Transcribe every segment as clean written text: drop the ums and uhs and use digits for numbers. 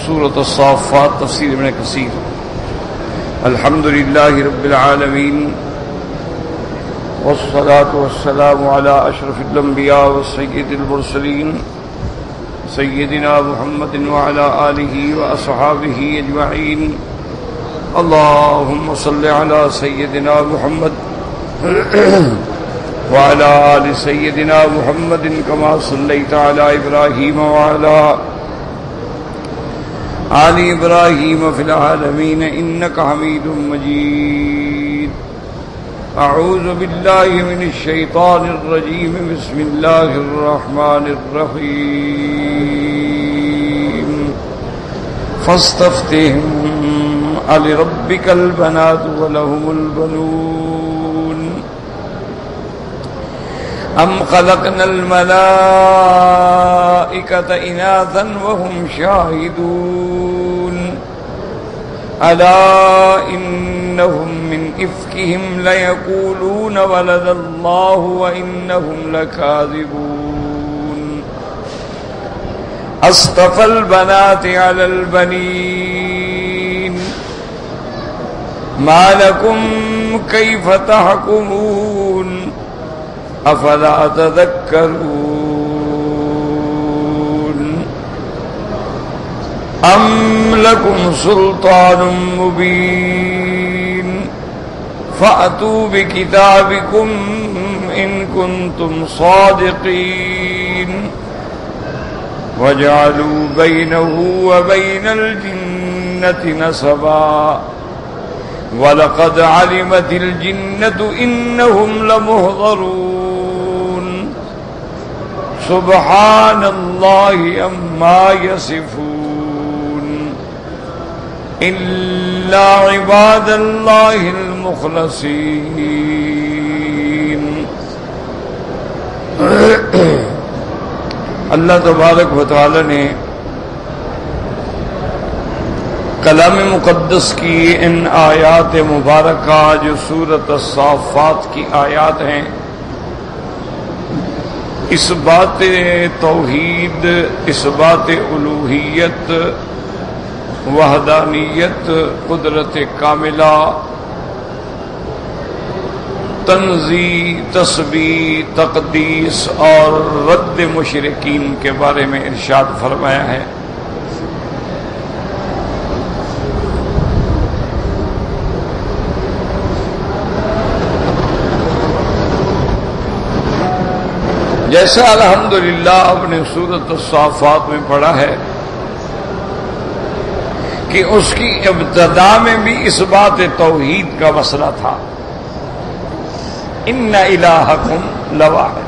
سورة الصافات تفسیر ابن کثیر. الحمد للہ رب العالمین والصلاة والسلام على اشرف الانبیاء والسید المرسلین سیدنا محمد وعلى آلہ واصحابہ اجمعین. اللهم صل على سيدنا محمد وعلى آل سيدنا محمد كما صليت على إبراهيم وعلى آل إبراهيم في العالمين إنك حميد مجيد. أعوذ بالله من الشيطان الرجيم. بسم الله الرحمن الرحيم. فاستفتهم ألربك البنات ولهم البنون أم خلقنا الملائكة إناثا وهم شاهدون ألا إنهم من إفكهم ليقولون ولد الله وإنهم لكاذبون. أصطفى البنات على البنين ما لكم كيف تحكمون افلا تذكرون ام لكم سلطان مبين فأتوا بكتابكم ان كنتم صادقين وجعلوا بينه وبين الجنة نسبا وَلَقَدْ عَلِمَتِ الْجِنَّةُ إِنَّهُمْ لَمُحْضَرُونَ سُبْحَانَ اللَّهِ عَمَّا يَصِفُونَ إِلَّا عِبَادَ اللَّهِ الْمُخْلَصِينَ. اللہ تبارک و تعالی نے کلام مقدس کی ان آیات مبارکہ جو سورۃ الصافات کی آیات ہیں، اس بات توحید، اس بات الوہیت، وحدانیت، قدرت کاملہ، تنزیہ، تسبیح، تقدیس اور رد مشرکین کے بارے میں ارشاد فرمایا ہے. جیسا الحمدللہ آپ نے سورۃ الصافات میں پڑھا ہے کہ اس کی ابتدا میں بھی اس بات توحید کا مسئلہ تھا، ان الہکم لواحد.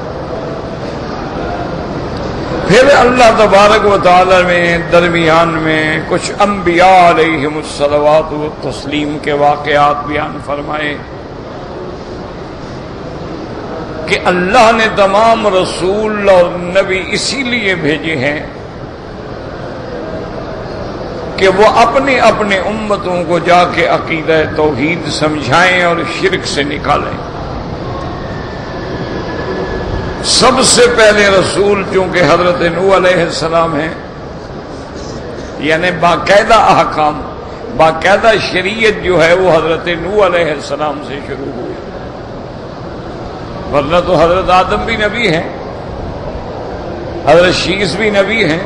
پھر اللہ تبارک و تعالی میں درمیان میں کچھ انبیاء علیہم الصلوات والتسلیم کے واقعات بیان فرمائے کہ اللہ نے تمام رسول اور نبی اسی لیے بھیجے ہیں کہ وہ اپنے اپنے امتوں کو جا کے عقیدہ توحید سمجھائیں اور شرک سے نکالیں. سب سے پہلے رسول چونکہ حضرت نوح علیہ السلام ہیں، یعنی باقاعدہ احکام، باقاعدہ شریعت جو ہے وہ حضرت نوح علیہ السلام سے شروع ہوئی، ورنہ تو حضرت آدم بھی نبی ہیں، حضرت شیس بھی نبی ہیں،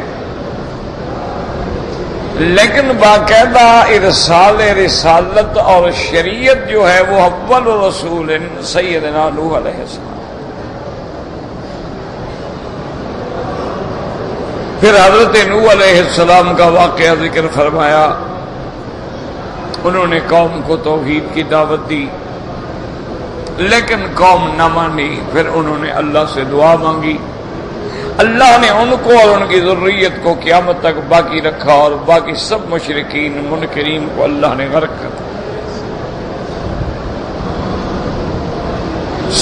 لیکن باقاعدہ ارسال رسالت اور شریعت جو ہے وہ اول رسول سیدنا نوح علیہ السلام. پھر حضرت نوح علیہ السلام کا واقعہ ذکر فرمایا. انہوں نے قوم کو توحید کی دعوت دی لیکن قوم نہ مانی. پھر انہوں نے اللہ سے دعا مانگی، اللہ نے ان کو اور ان کی ذریت کو قیامت تک باقی رکھا اور باقی سب مشرکین منکرین کو اللہ نے غرق کر دیا.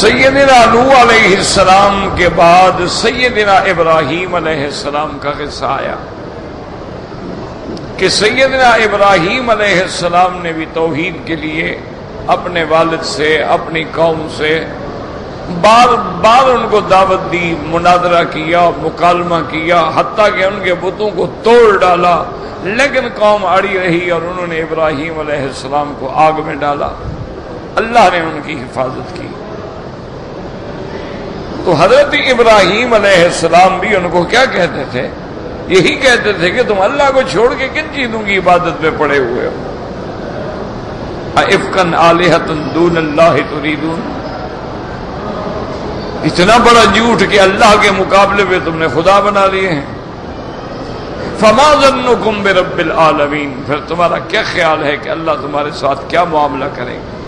سیدنا نوح علیہ السلام کے بعد سیدنا ابراہیم علیہ السلام کا قصہ آیا کہ سیدنا ابراہیم علیہ السلام نے بھی توحید کے لیے اپنے والد سے، اپنی قوم سے بار بار ان کو دعوت دی، مناظرہ کیا، مکالمہ کیا، حتیٰ کہ ان کے بتوں کو توڑ ڈالا، لیکن قوم اڑی رہی اور انہوں نے ابراہیم علیہ السلام کو آگ میں ڈالا۔ اللہ نے ان کی حفاظت کی۔ تو حضرت ابراہیم علیہ السلام بھی ان کو کیا کہتے تھے؟ یہی کہتے تھے کہ تم اللہ کو چھوڑ کے کن چیزوں کی عبادت میں پڑے ہوئے ہو؟ افکن آلہۃ دون اللہ تریدون، اتنا بڑا جھوٹ کہ اللہ کے مقابلے میں تم نے خدا بنا لیے ہیں۔ فما ظنکم برب العالمین، پھر تمہارا کیا خیال ہے کہ اللہ تمہارے ساتھ کیا معاملہ کرے گا؟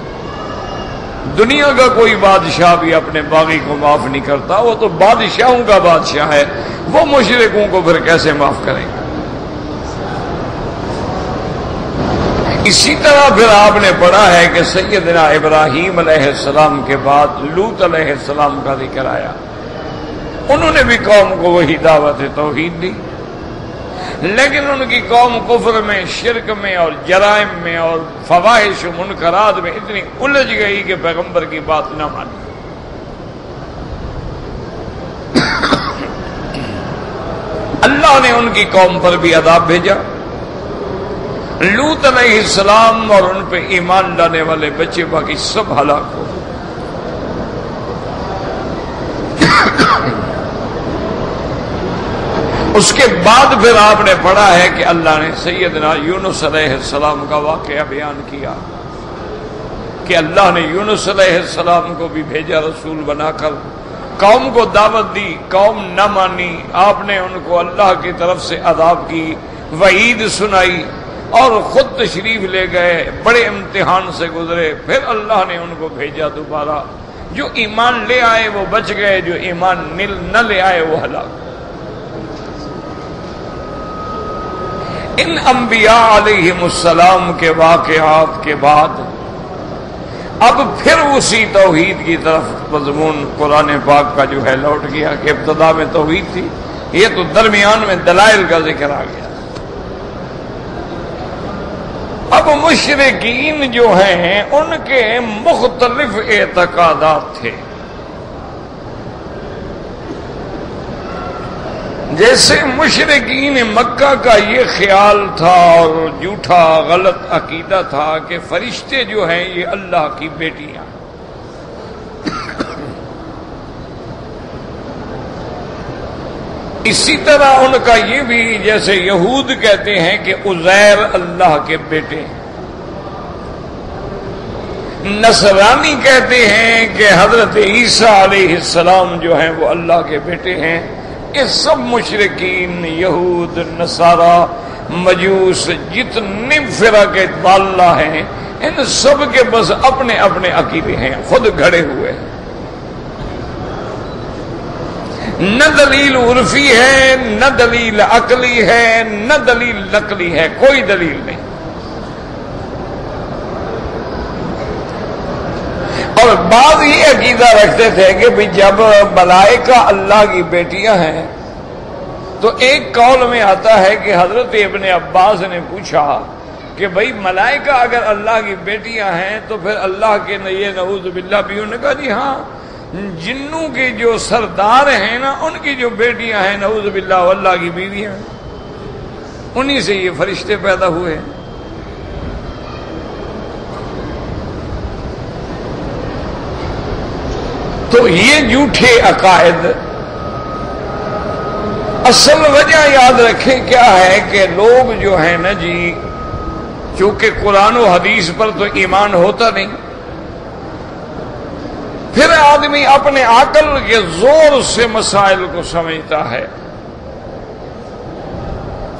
دنیا کا کوئی بادشاہ بھی اپنے باغی کو معاف نہیں کرتا، وہ تو بادشاہوں کا بادشاہ ہے، وہ مشرکوں کو پھر کیسے معاف کرے گا؟ اسی طرح پھر آپ نے پڑھا ہے کہ سیدنا ابراہیم علیہ السلام کے بعد لوط علیہ السلام کا ذکر آیا۔ انہوں نے بھی قوم کو وہی دعوت توحید دی، لیکن ان کی قوم کفر میں، شرک میں اور جرائم میں اور فواحش و منکرات میں اتنی الجھ گئی کہ پیغمبر کی بات نہ مانی۔ اللہ نے ان کی قوم پر بھی عذاب بھیجا۔ لوط علیہ السلام اور ان پہ ایمان لانے والے بچے باقی سب ہلاک ہو۔ اس کے بعد پھر آپ نے پڑھا ہے کہ اللہ نے سیدنا یونس علیہ السلام کا واقعہ بیان کیا کہ اللہ نے یونس علیہ السلام کو بھی بھیجا رسول بنا کر، قوم کو دعوت دی، قوم نہ مانی، آپ نے ان کو اللہ کی طرف سے عذاب کی وعید سنائی اور خود تشریف لے گئے، بڑے امتحان سے گزرے، پھر اللہ نے ان کو بھیجا دوبارہ۔ جو ایمان لے آئے وہ بچ گئے، جو ایمان نہ لے آئے وہ ہلاک۔ ان انبیاء علیہم السلام کے واقعات کے بعد اب پھر اسی توحید کی طرف مضمون قرآن پاک کا جو ہے لوٹ گیا کہ ابتدا میں توحید تھی، یہ تو درمیان میں دلائل کا ذکر آ گیا۔ اب مشرکین جو ہیں ان کے مختلف اعتقادات تھے، جیسے مشرکین مکہ کا یہ خیال تھا اور جھوٹا غلط عقیدہ تھا کہ فرشتے جو ہیں یہ اللہ کی بیٹیاں، اسی طرح ان کا یہ بھی جیسے یہود کہتے ہیں کہ عزیر اللہ کے بیٹے ہیں، نصرانی کہتے ہیں کہ حضرت عیسیٰ علیہ السلام جو ہیں وہ اللہ کے بیٹے ہیں۔ یہ سب مشرکین، یہود، نصارہ، مجوس، جتنے فرق ضالہ ہیں، ان سب کے بس اپنے اپنے عقیدے ہیں، خود گھڑے ہوئے ہیں۔ نہ دلیل عرفی ہے، نہ دلیل عقلی ہے، نہ دلیل نقلی ہے، کوئی دلیل نہیں۔ اور بعض ہی عقیدہ رکھتے تھے کہ بھی جب ملائکہ اللہ کی بیٹیاں ہیں تو ایک قول میں آتا ہے کہ حضرت ابن عباس نے پوچھا کہ بھئی ملائکہ اگر اللہ کی بیٹیاں ہیں تو پھر اللہ کے یہ نعوذ باللہ بھی، انہوں نے کہا جی ہاں، جنوں کے جو سردار ہیں نا ان کی جو بیٹیاں ہیں نعوذ باللہ اللہ کی بیویاں ہیں، انہی سے یہ فرشتے پیدا ہوئے ہیں۔ تو یہ جھوٹے عقائد، اصل وجہ یاد رکھیں کیا ہے کہ لوگ جو ہیں نا جی، چونکہ قرآن و حدیث پر تو ایمان ہوتا نہیں، پھر آدمی اپنے عقل کے زور سے مسائل کو سمجھتا ہے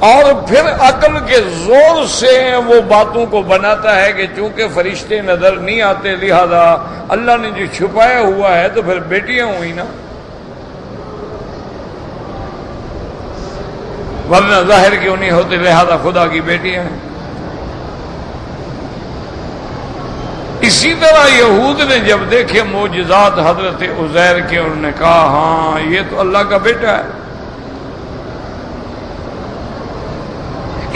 اور پھر عقل کے زور سے وہ باتوں کو بناتا ہے کہ چونکہ فرشتے نظر نہیں آتے لہذا اللہ نے جو چھپایا ہوا ہے تو پھر بیٹیاں ہوئی نا، ورنہ ظاہر کیوں نہیں ہوتے لہذا خدا کی بیٹیاں ہیں۔ اسی طرح یہود نے جب دیکھے معجزات حضرت عزیر کے، انہوں نے کہا ہاں یہ تو اللہ کا بیٹا ہے۔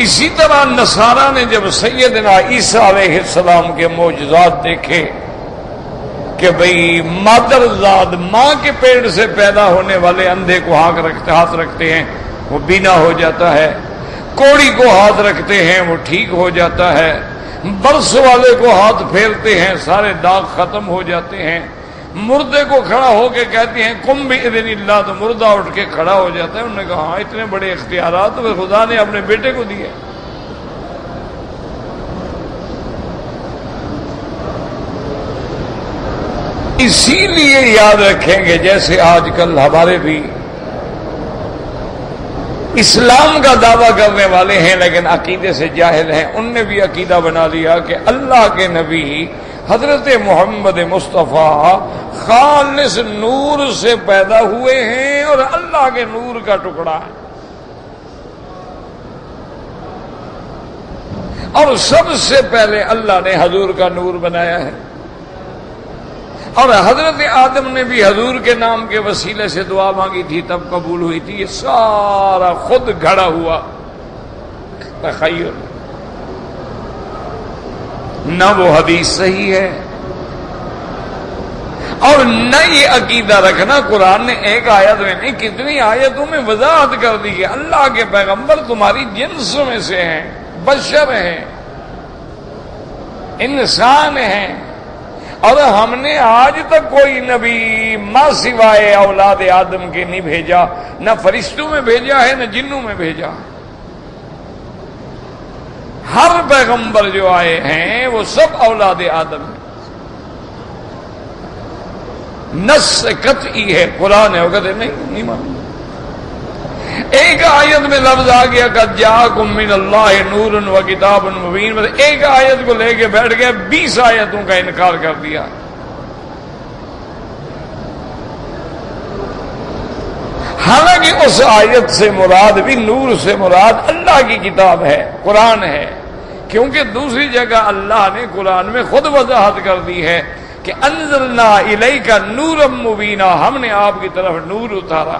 اسی طرح نصارہ نے جب سیدنا عیسیٰ علیہ السلام کے معجزات دیکھے کہ بھئی مادرزاد ماں کے پیٹ سے پیدا ہونے والے اندھے کو ہاتھ رکھتے ہیں وہ بینا ہو جاتا ہے، کوڑی کو ہاتھ رکھتے ہیں وہ ٹھیک ہو جاتا ہے، برس والے کو ہاتھ پھیرتے ہیں سارے داغ ختم ہو جاتے ہیں، مردے کو کھڑا ہو کے کہتے ہیں قم بإذن اللہ تو مردہ اٹھ کے کھڑا ہو جاتا ہے۔ انہوں نے کہا ہاں اتنے بڑے اختیارات تو خدا نے اپنے بیٹے کو دیے۔ اسی لیے یاد رکھیں گے جیسے آج کل ہمارے بھی اسلام کا دعویٰ کرنے والے ہیں لیکن عقیدے سے جاہل ہیں، ان نے بھی عقیدہ بنا لیا کہ اللہ کے نبی حضرت محمد مصطفیٰ خالص نور سے پیدا ہوئے ہیں اور اللہ کے نور کا ٹکڑا ہے، اور سب سے پہلے اللہ نے حضور کا نور بنایا ہے، اور حضرت آدم نے بھی حضور کے نام کے وسیلے سے دعا مانگی تھی تب قبول ہوئی تھی۔ یہ سارا خود گھڑا ہوا تخیل، نہ وہ حدیث صحیح ہے اور نہ یہ عقیدہ رکھنا۔ قرآن نے ایک آیت میں نہیں کتنی آیتوں میں وضاحت کر دی کہ اللہ کے پیغمبر تمہاری جنس میں سے ہیں، بشر ہیں، انسان ہیں، اور ہم نے آج تک کوئی نبی ما سوائے اولاد آدم کے نہیں بھیجا، نہ فرشتوں میں بھیجا ہے نہ جنوں میں بھیجا۔ ہر پیغمبر جو آئے ہیں وہ سب اولاد آدم ہیں، نص قطعی ہے، قرآن ہے، وہ کہتے نہیں مانتے۔ ایک آیت میں لفظ آ گیا قد جاءکم من اللہ نور و کتاب مبین، ایک آیت کو لے کے بیٹھ گیا 20 آیتوں کا انکار کر دیا۔ حالانکہ اس آیت سے مراد بھی نور سے مراد اللہ کی کتاب ہے، قرآن ہے، کیونکہ دوسری جگہ اللہ نے قرآن میں خود وضاحت کر دی ہے کہ انزلنا الیک نورا مبینا، ہم نے آپ کی طرف نور اتارا۔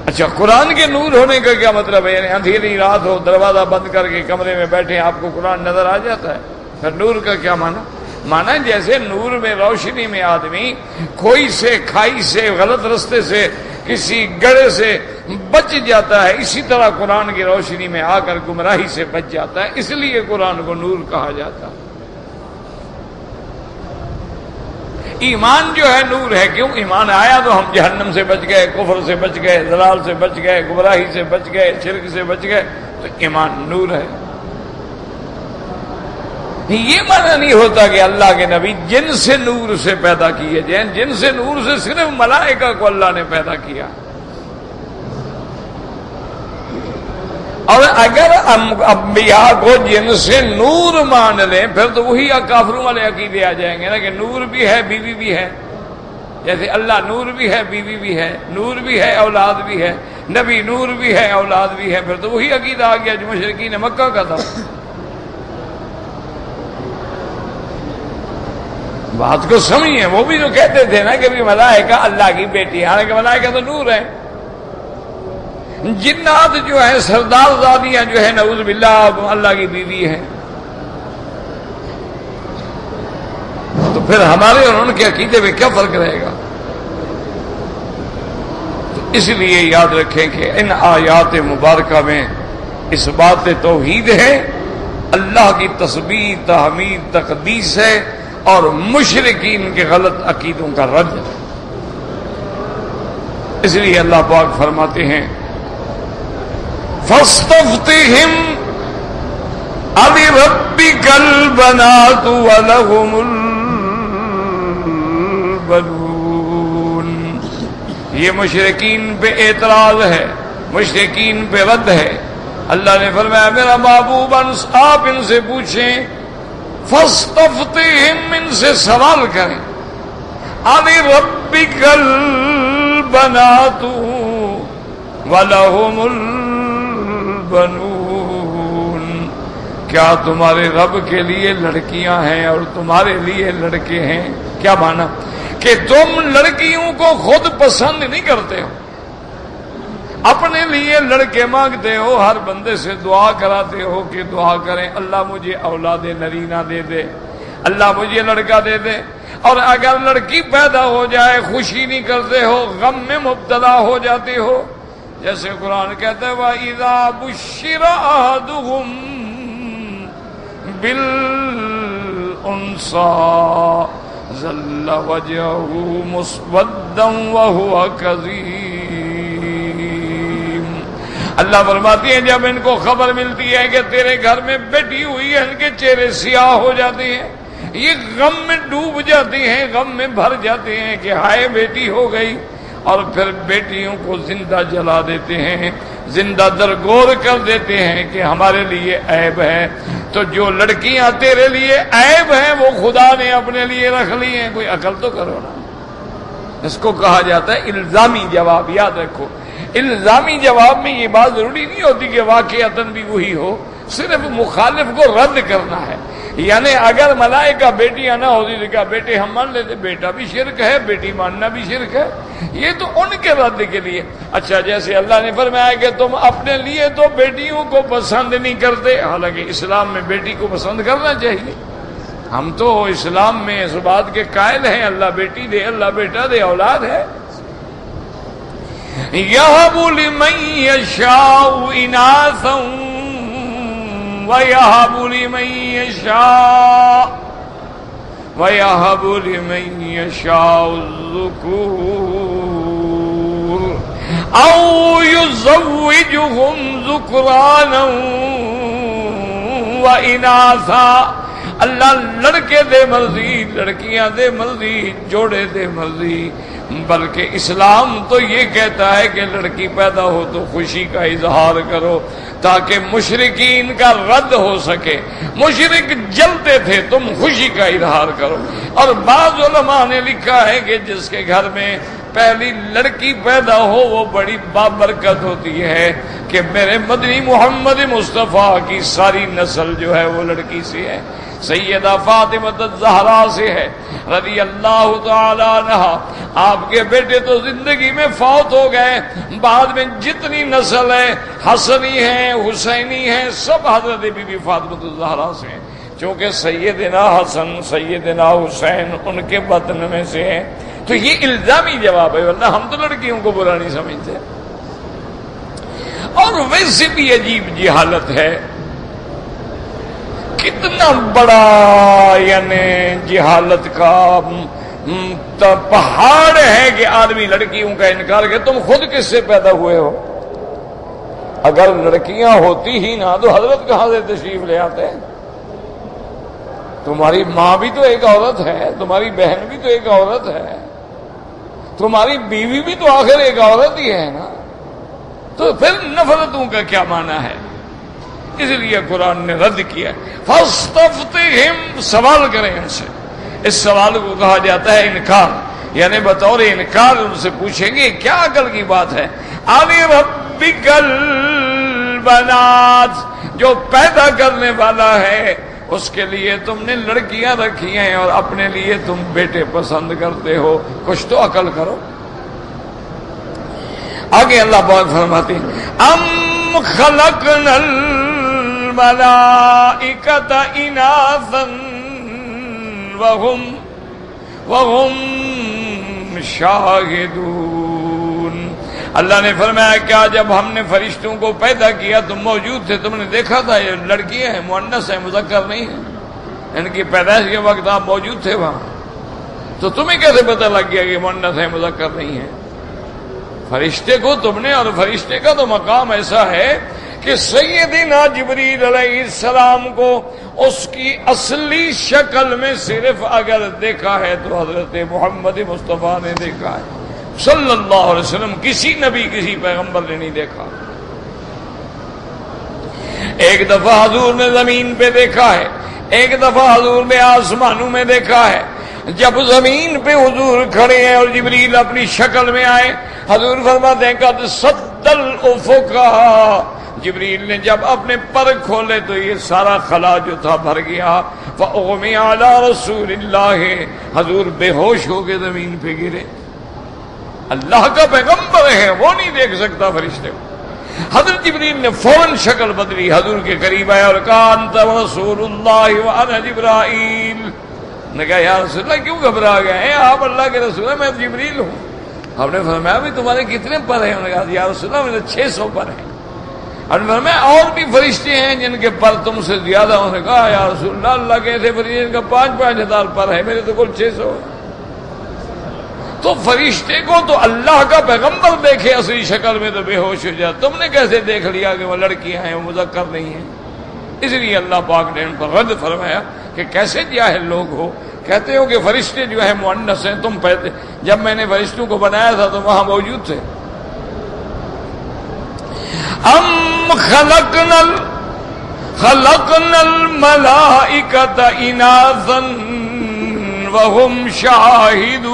اچھا قرآن کے نور ہونے کا کیا مطلب ہے؟ یعنی اندھیری رات ہو، دروازہ بند کر کے کمرے میں بیٹھے آپ کو قرآن نظر آ جاتا ہے؟ پھر نور کا کیا مانا جیسے نور میں روشنی میں آدمی کھوئی سے، کھائی سے، غلط رستے سے، کسی گڑھے سے بچ جاتا ہے، اسی طرح قرآن کی روشنی میں آ کر گمراہی سے بچ جاتا ہے، اس لیے قرآن کو نور کہا جاتا ہے۔ ایمان جو ہے نور ہے، کیوں؟ ایمان آیا تو ہم جہنم سے بچ گئے، کفر سے بچ گئے، ضلال سے بچ گئے، گمراہی سے بچ گئے، شرک سے بچ گئے، تو ایمان نور ہے۔ یہ معنی نہیں ہوتا کہ اللہ کے نبی جن سے نور سے پیدا کیے جائیں، جن سے نور سے صرف ملائکہ کو اللہ نے پیدا کیا، اور اگر انبیاء کو جن سے نور مان لیں پھر تو وہی کافروں والے عقیدے آ جائیں گے نا کہ نور بھی ہے بیوی بھی ہے، جیسے اللہ نور بھی ہے بیوی بھی ہے، نور بھی ہے اولاد بھی ہے، نبی نور بھی ہے اولاد بھی ہے، پھر تو وہی عقیدہ آ گیا جو مشرکین مکہ کا تھا۔ بات کو سمجھیں، وہ بھی جو کہتے تھے نا کہ بھی ملائکہ اللہ کی بیٹی، حالانکہ ملائکہ تو نور ہے۔ جنات جو ہے سردار زادیاں جو ہے نعوذ باللہ اللہ کی بیوی ہے، تو پھر ہمارے اور ان کے عقیدے میں کیا فرق رہے گا؟ تو اس لیے یاد رکھیں کہ ان آیات مبارکہ میں اس بات توحید ہے، اللہ کی تسبیح، تحمید، تقدیس ہے، اور مشرکین کے غلط عقیدوں کا رد ہے۔ اس لیے اللہ پاک فرماتے ہیں فَاسْتَفْتِهِمْ أَلِرَبِّكَ الْبَنَاتُ وَلَهُمُ الْبَنُونَ۔ یہ مشرکین پہ اعتراض ہے، مشرکین پہ رد ہے۔ اللہ نے فرمایا میرا محبوب آپ ان سے پوچھیں، فَاسْتَفْتِهِمْ ان سے سوال کریں، أَلِرَبِّكَ الْبَنَاتُ وَلَهُمُ الْبَنُونَ، کیا تمہارے رب کے لیے لڑکیاں ہیں اور تمہارے لیے لڑکے ہیں؟ کیا مانا؟ کہ تم لڑکیوں کو خود پسند نہیں کرتے ہو، اپنے لیے لڑکے مانگتے ہو، ہر بندے سے دعا کراتے ہو کہ دعا کریں اللہ مجھے اولاد نرینہ دے دے، اللہ مجھے لڑکا دے دے، اور اگر لڑکی پیدا ہو جائے خوشی نہیں کرتے ہو، غم میں مبتلا ہو جاتے ہو، جیسے قرآن کہتا ہے وَإِذَا بُشِّرَ أَحَدُهُم بِالْأُنثَىٰ ظَلَّ وَجْهُهُ مُسْوَدًّا وَهُوَ كَظِيمٌ۔ اللہ فرماتے ہیں جب ان کو خبر ملتی ہے کہ تیرے گھر میں بیٹی ہوئی ہے، ان کے چہرے سیاہ ہو جاتے ہیں، یہ غم میں ڈوب جاتے ہیں، غم میں بھر جاتے ہیں کہ ہائے بیٹی ہو گئی، اور پھر بیٹیوں کو زندہ جلا دیتے ہیں، زندہ درگور کر دیتے ہیں کہ ہمارے لیے عیب ہے۔ تو جو لڑکیاں تیرے لیے عیب ہیں وہ خدا نے اپنے لیے رکھ لی ہیں، کوئی عقل تو کرو نا۔ اس کو کہا جاتا ہے الزامی جواب، یاد رکھو الزامی جواب میں یہ بات ضروری نہیں ہوتی کہ واقعتاً بھی وہی ہو، صرف مخالف کو رد کرنا ہے۔ یعنی اگر ملائکہ بیٹیاں نہ ہوتی تو کیا بیٹے ہم مان لیتے، بیٹا بھی شرک ہے، بیٹی ماننا بھی شرک ہے، یہ تو ان کے رد کے لیے۔ اچھا جیسے اللہ نے فرمایا کہ تم اپنے لیے تو بیٹیوں کو پسند نہیں کرتے، حالانکہ اسلام میں بیٹی کو پسند کرنا چاہیے۔ ہم تو اسلام میں اس بات کے قائل ہیں اللہ بیٹی دے، اللہ بیٹا دے، اولاد ہے۔ یَهَبُ لِمَن یَشَاءُ إِنَاثًا وَيَهَبُ لِمَن يَشَاءُ الذُّكُورَ أَوْ يُزَوِّجُهُمْ ذُكْرَانًا وَإِنَاثًا۔ اللہ لڑکے دے مرضی، لڑکیاں دے مرضی، جوڑے دے مرضی، بلکہ اسلام تو یہ کہتا ہے کہ لڑکی پیدا ہو تو خوشی کا اظہار کرو تاکہ مشرکین کا رد ہو سکے۔ مشرک جلتے تھے، تم خوشی کا اظہار کرو۔ اور بعض علماء نے لکھا ہے کہ جس کے گھر میں پہلی لڑکی پیدا ہو وہ بڑی بابرکت ہوتی ہے کہ میرے مدنی محمد مصطفیٰ کی ساری نسل جو ہے وہ لڑکی سے ہے، سیدہ فاطمہ الزہرا سے ہے رضی اللہ تعالی عنہ۔ آپ کے بیٹے تو زندگی میں فوت ہو گئے، بعد میں جتنی نسل ہے حسنی ہیں، حسینی ہیں، سب حضرت بی بی فاطمہ الزہرا سے ہیں، چونکہ سیدنا حسن سیدنا حسین ان کے بطن میں سے ہیں۔ تو یہ الزامی جواب ہے، ورنہ ہم تو لڑکیوں کو برا نہیں سمجھتے۔ اور ویسے بھی عجیب جہالت ہے، کتنا بڑا یعنی جہالت کا پہاڑ ہے کہ آدمی لڑکیوں کا انکار کرے۔ تم خود کس سے پیدا ہوئے ہو؟ اگر لڑکیاں ہوتی ہی نہ تو حضرت کہاں سے تشریف لے آتے ہیں؟ تمہاری ماں بھی تو ایک عورت ہے، تمہاری بہن بھی تو ایک عورت ہے، تمہاری بیوی بھی تو آخر ایک عورت ہی ہے نا، تو پھر نفرتوں کا کیا معنی ہے؟ اس لیے قرآن نے رد کیا، فاستفتہم، سوال کریں ان سے۔ اس سوال کو کہا جاتا ہے انکار، یعنی بطور انکار ان سے پوچھیں گے کیا عقل کی بات ہے؟ ربک البنات، جو پیدا کرنے والا ہے اس کے لیے تم نے لڑکیاں رکھی ہیں اور اپنے لیے تم بیٹے پسند کرتے ہو، کچھ تو عقل کرو۔ آگے اللہ پاک فرماتے ہیں ام خلقنا الملائکۃ اناثا وهم شاہدون۔ اللہ نے فرمایا کیا جب ہم نے فرشتوں کو پیدا کیا تم موجود تھے، تم نے دیکھا تھا یہ لڑکیاں ہیں، مؤنث ہیں، مذکر نہیں ہیں، ان کی پیدائش کے وقت آپ موجود تھے وہاں، تو تمہیں کیسے پتہ لگ گیا کہ مؤنث ہیں مذکر نہیں ہیں؟ فرشتے کو تم نے، اور فرشتے کا تو مقام ایسا ہے کہ سیدنا جبریل علیہ السلام کو اس کی اصلی شکل میں صرف اگر دیکھا ہے تو حضرت محمد مصطفیٰ نے دیکھا ہے صلی اللہ علیہ وسلم، کسی نبی کسی پیغمبر نے نہیں دیکھا۔ ایک دفعہ حضور نے زمین پہ دیکھا ہے، ایک دفعہ حضور نے آسمانوں میں دیکھا ہے۔ جب زمین پہ حضور کھڑے ہیں اور جبریل اپنی شکل میں آئے، حضور فرماتے ہیں قد سد الافق، جبریل نے جب اپنے پر کھولے تو یہ سارا خلا جو تھا بھر گیا۔ فاغمی علی رسول اللہ، حضور بے ہوش ہو کے زمین پہ گرے۔ اللہ کا پیغمبر ہے، وہ نہیں دیکھ سکتا فرشتے کو۔ حضرت جبریل نے فوراً شکل بدلی، حضور کے قریب آیا اور کہا انت رسول اللہ وانا جبرائیل، نے کہا یا رسول اللہ کیوں گھبرا گئے ہیں آپ اللہ کے رسول ہیں، میں جبریل ہوں۔ آپ نے فرمایا بھی تمہارے کتنے پر ہیں؟ انہوں نے کہا یا رسول اللہ میرے 600 پر ہیں۔ اور فرمایا اور بھی فرشتے ہیں جن کے پر تم سے زیادہ؟ انہوں نے کہا یا رسول اللہ اللہ کے ایسے فرشتے جن کا 5-5 ہزار پر ہے، میرے تو کل 600 ہے۔ تو فرشتے کو تو اللہ کا پیغمبر دیکھے اصلی شکل میں تو بے ہوش ہو جائے، تم نے کیسے دیکھ لیا کہ وہ لڑکیاں ہیں، وہ مذکر نہیں ہیں؟ اس لیے اللہ پاک نے ان پر رد فرمایا کہ کیسے جاہل لوگ ہو، کہتے ہو کہ فرشتے جو ہیں مؤنث ہیں، تم پہلے جب میں نے فرشتوں کو بنایا تھا تو وہاں موجود تھے۔ ام خلقنا الملائکۃ اناثا وهم شاہدون،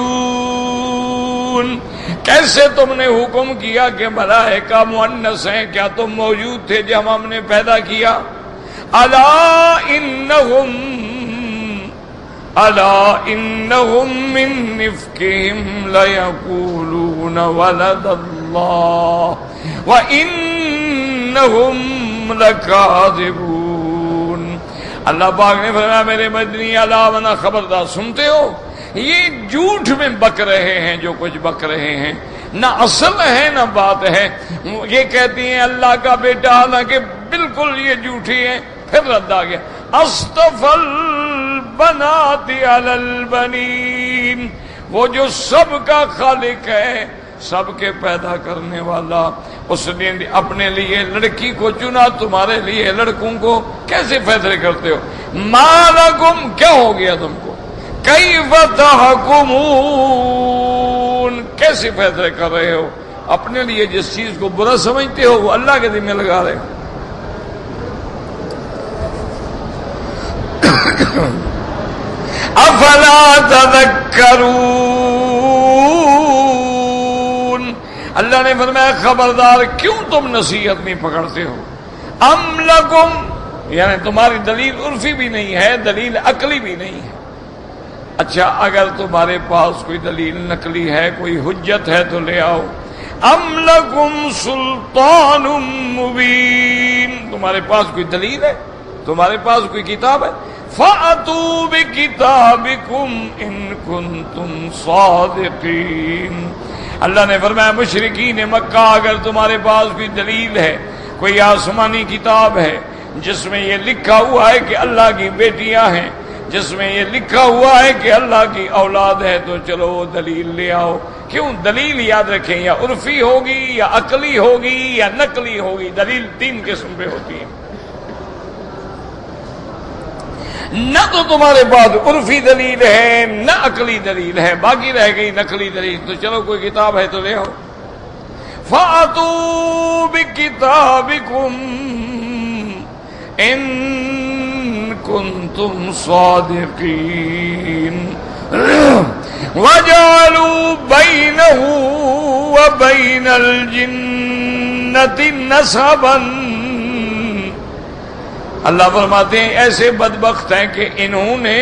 کیسے تم نے حکم کیا کہ ملائکہ مؤنث ہیں؟ کیا تم موجود تھے جب ہم نے پیدا کیا؟ الا انہم من افکہم لیقولون ولد اللہ وانہم لکاذبون۔ اللہ پاک نے فرمایا میرے مدنی علامہ خبردار، سنتے ہو یہ جھوٹ میں بک رہے ہیں، جو کچھ بک رہے ہیں نہ اصل ہے نہ بات ہے۔ یہ کہتی ہیں اللہ کا بیٹا، حالانکہ بالکل یہ جھوٹی ہے۔ پھر رد آ گیا اصطفى البنات علی البنین، وہ جو سب کا خالق ہے، سب کے پیدا کرنے والا، اس نے اپنے لیے لڑکی کو چنا، تمہارے لیے لڑکوں کو کیسے فیصلے کرتے ہو؟ ما لکم، کیا ہو گیا تم کو؟ کیف تحکمون، کیسے فیصلے کر رہے ہو؟ اپنے لیے جس چیز کو برا سمجھتے ہو وہ اللہ کے ذمہ لگا رہے ہو۔ افلا تذکرون، اللہ نے فرمایا خبردار کیوں تم نصیحت نہیں پکڑتے ہو؟ ام لکم، یعنی تمہاری دلیل عرفی بھی نہیں ہے، دلیل عقلی بھی نہیں ہے۔ اچھا اگر تمہارے پاس کوئی دلیل نقلی ہے، کوئی حجت ہے تو لے آؤ۔ ام لکم سلطان مبین، تمہارے پاس کوئی دلیل ہے، تمہارے پاس کوئی کتاب ہے؟ فَأْتُوا بِكِتَابِكُمْ إِن كُنتُمْ صَادِقِينَ، اللہ نے فرمایا مشرکین مکہ اگر تمہارے پاس کوئی دلیل ہے، کوئی آسمانی کتاب ہے جس میں یہ لکھا ہوا ہے کہ اللہ کی بیٹیاں ہیں، جس میں یہ لکھا ہوا ہے کہ اللہ کی اولاد ہے، تو چلو وہ دلیل لے آؤ۔ کیوں دلیل یاد رکھیں، یا عرفی ہوگی یا عقلی ہوگی یا نقلی ہوگی، دلیل 3 قسم پہ ہوتی ہے۔ نہ تو تمہارے پاس عرفی دلیل ہے نہ عقلی دلیل ہے، باقی رہ گئی نقلی دلیل، تو چلو کوئی کتاب ہے تو لے آؤ۔ فَأْتُوا بِكِتَابِكُمْ إِن كُنتُمْ صَادِقِينَ وَجَعَلُوا بَيْنَهُ وَبَيْنَ الْجِنَّةِ نَسَبًا، اللہ فرماتے ہیں ایسے بدبخت ہیں کہ انہوں نے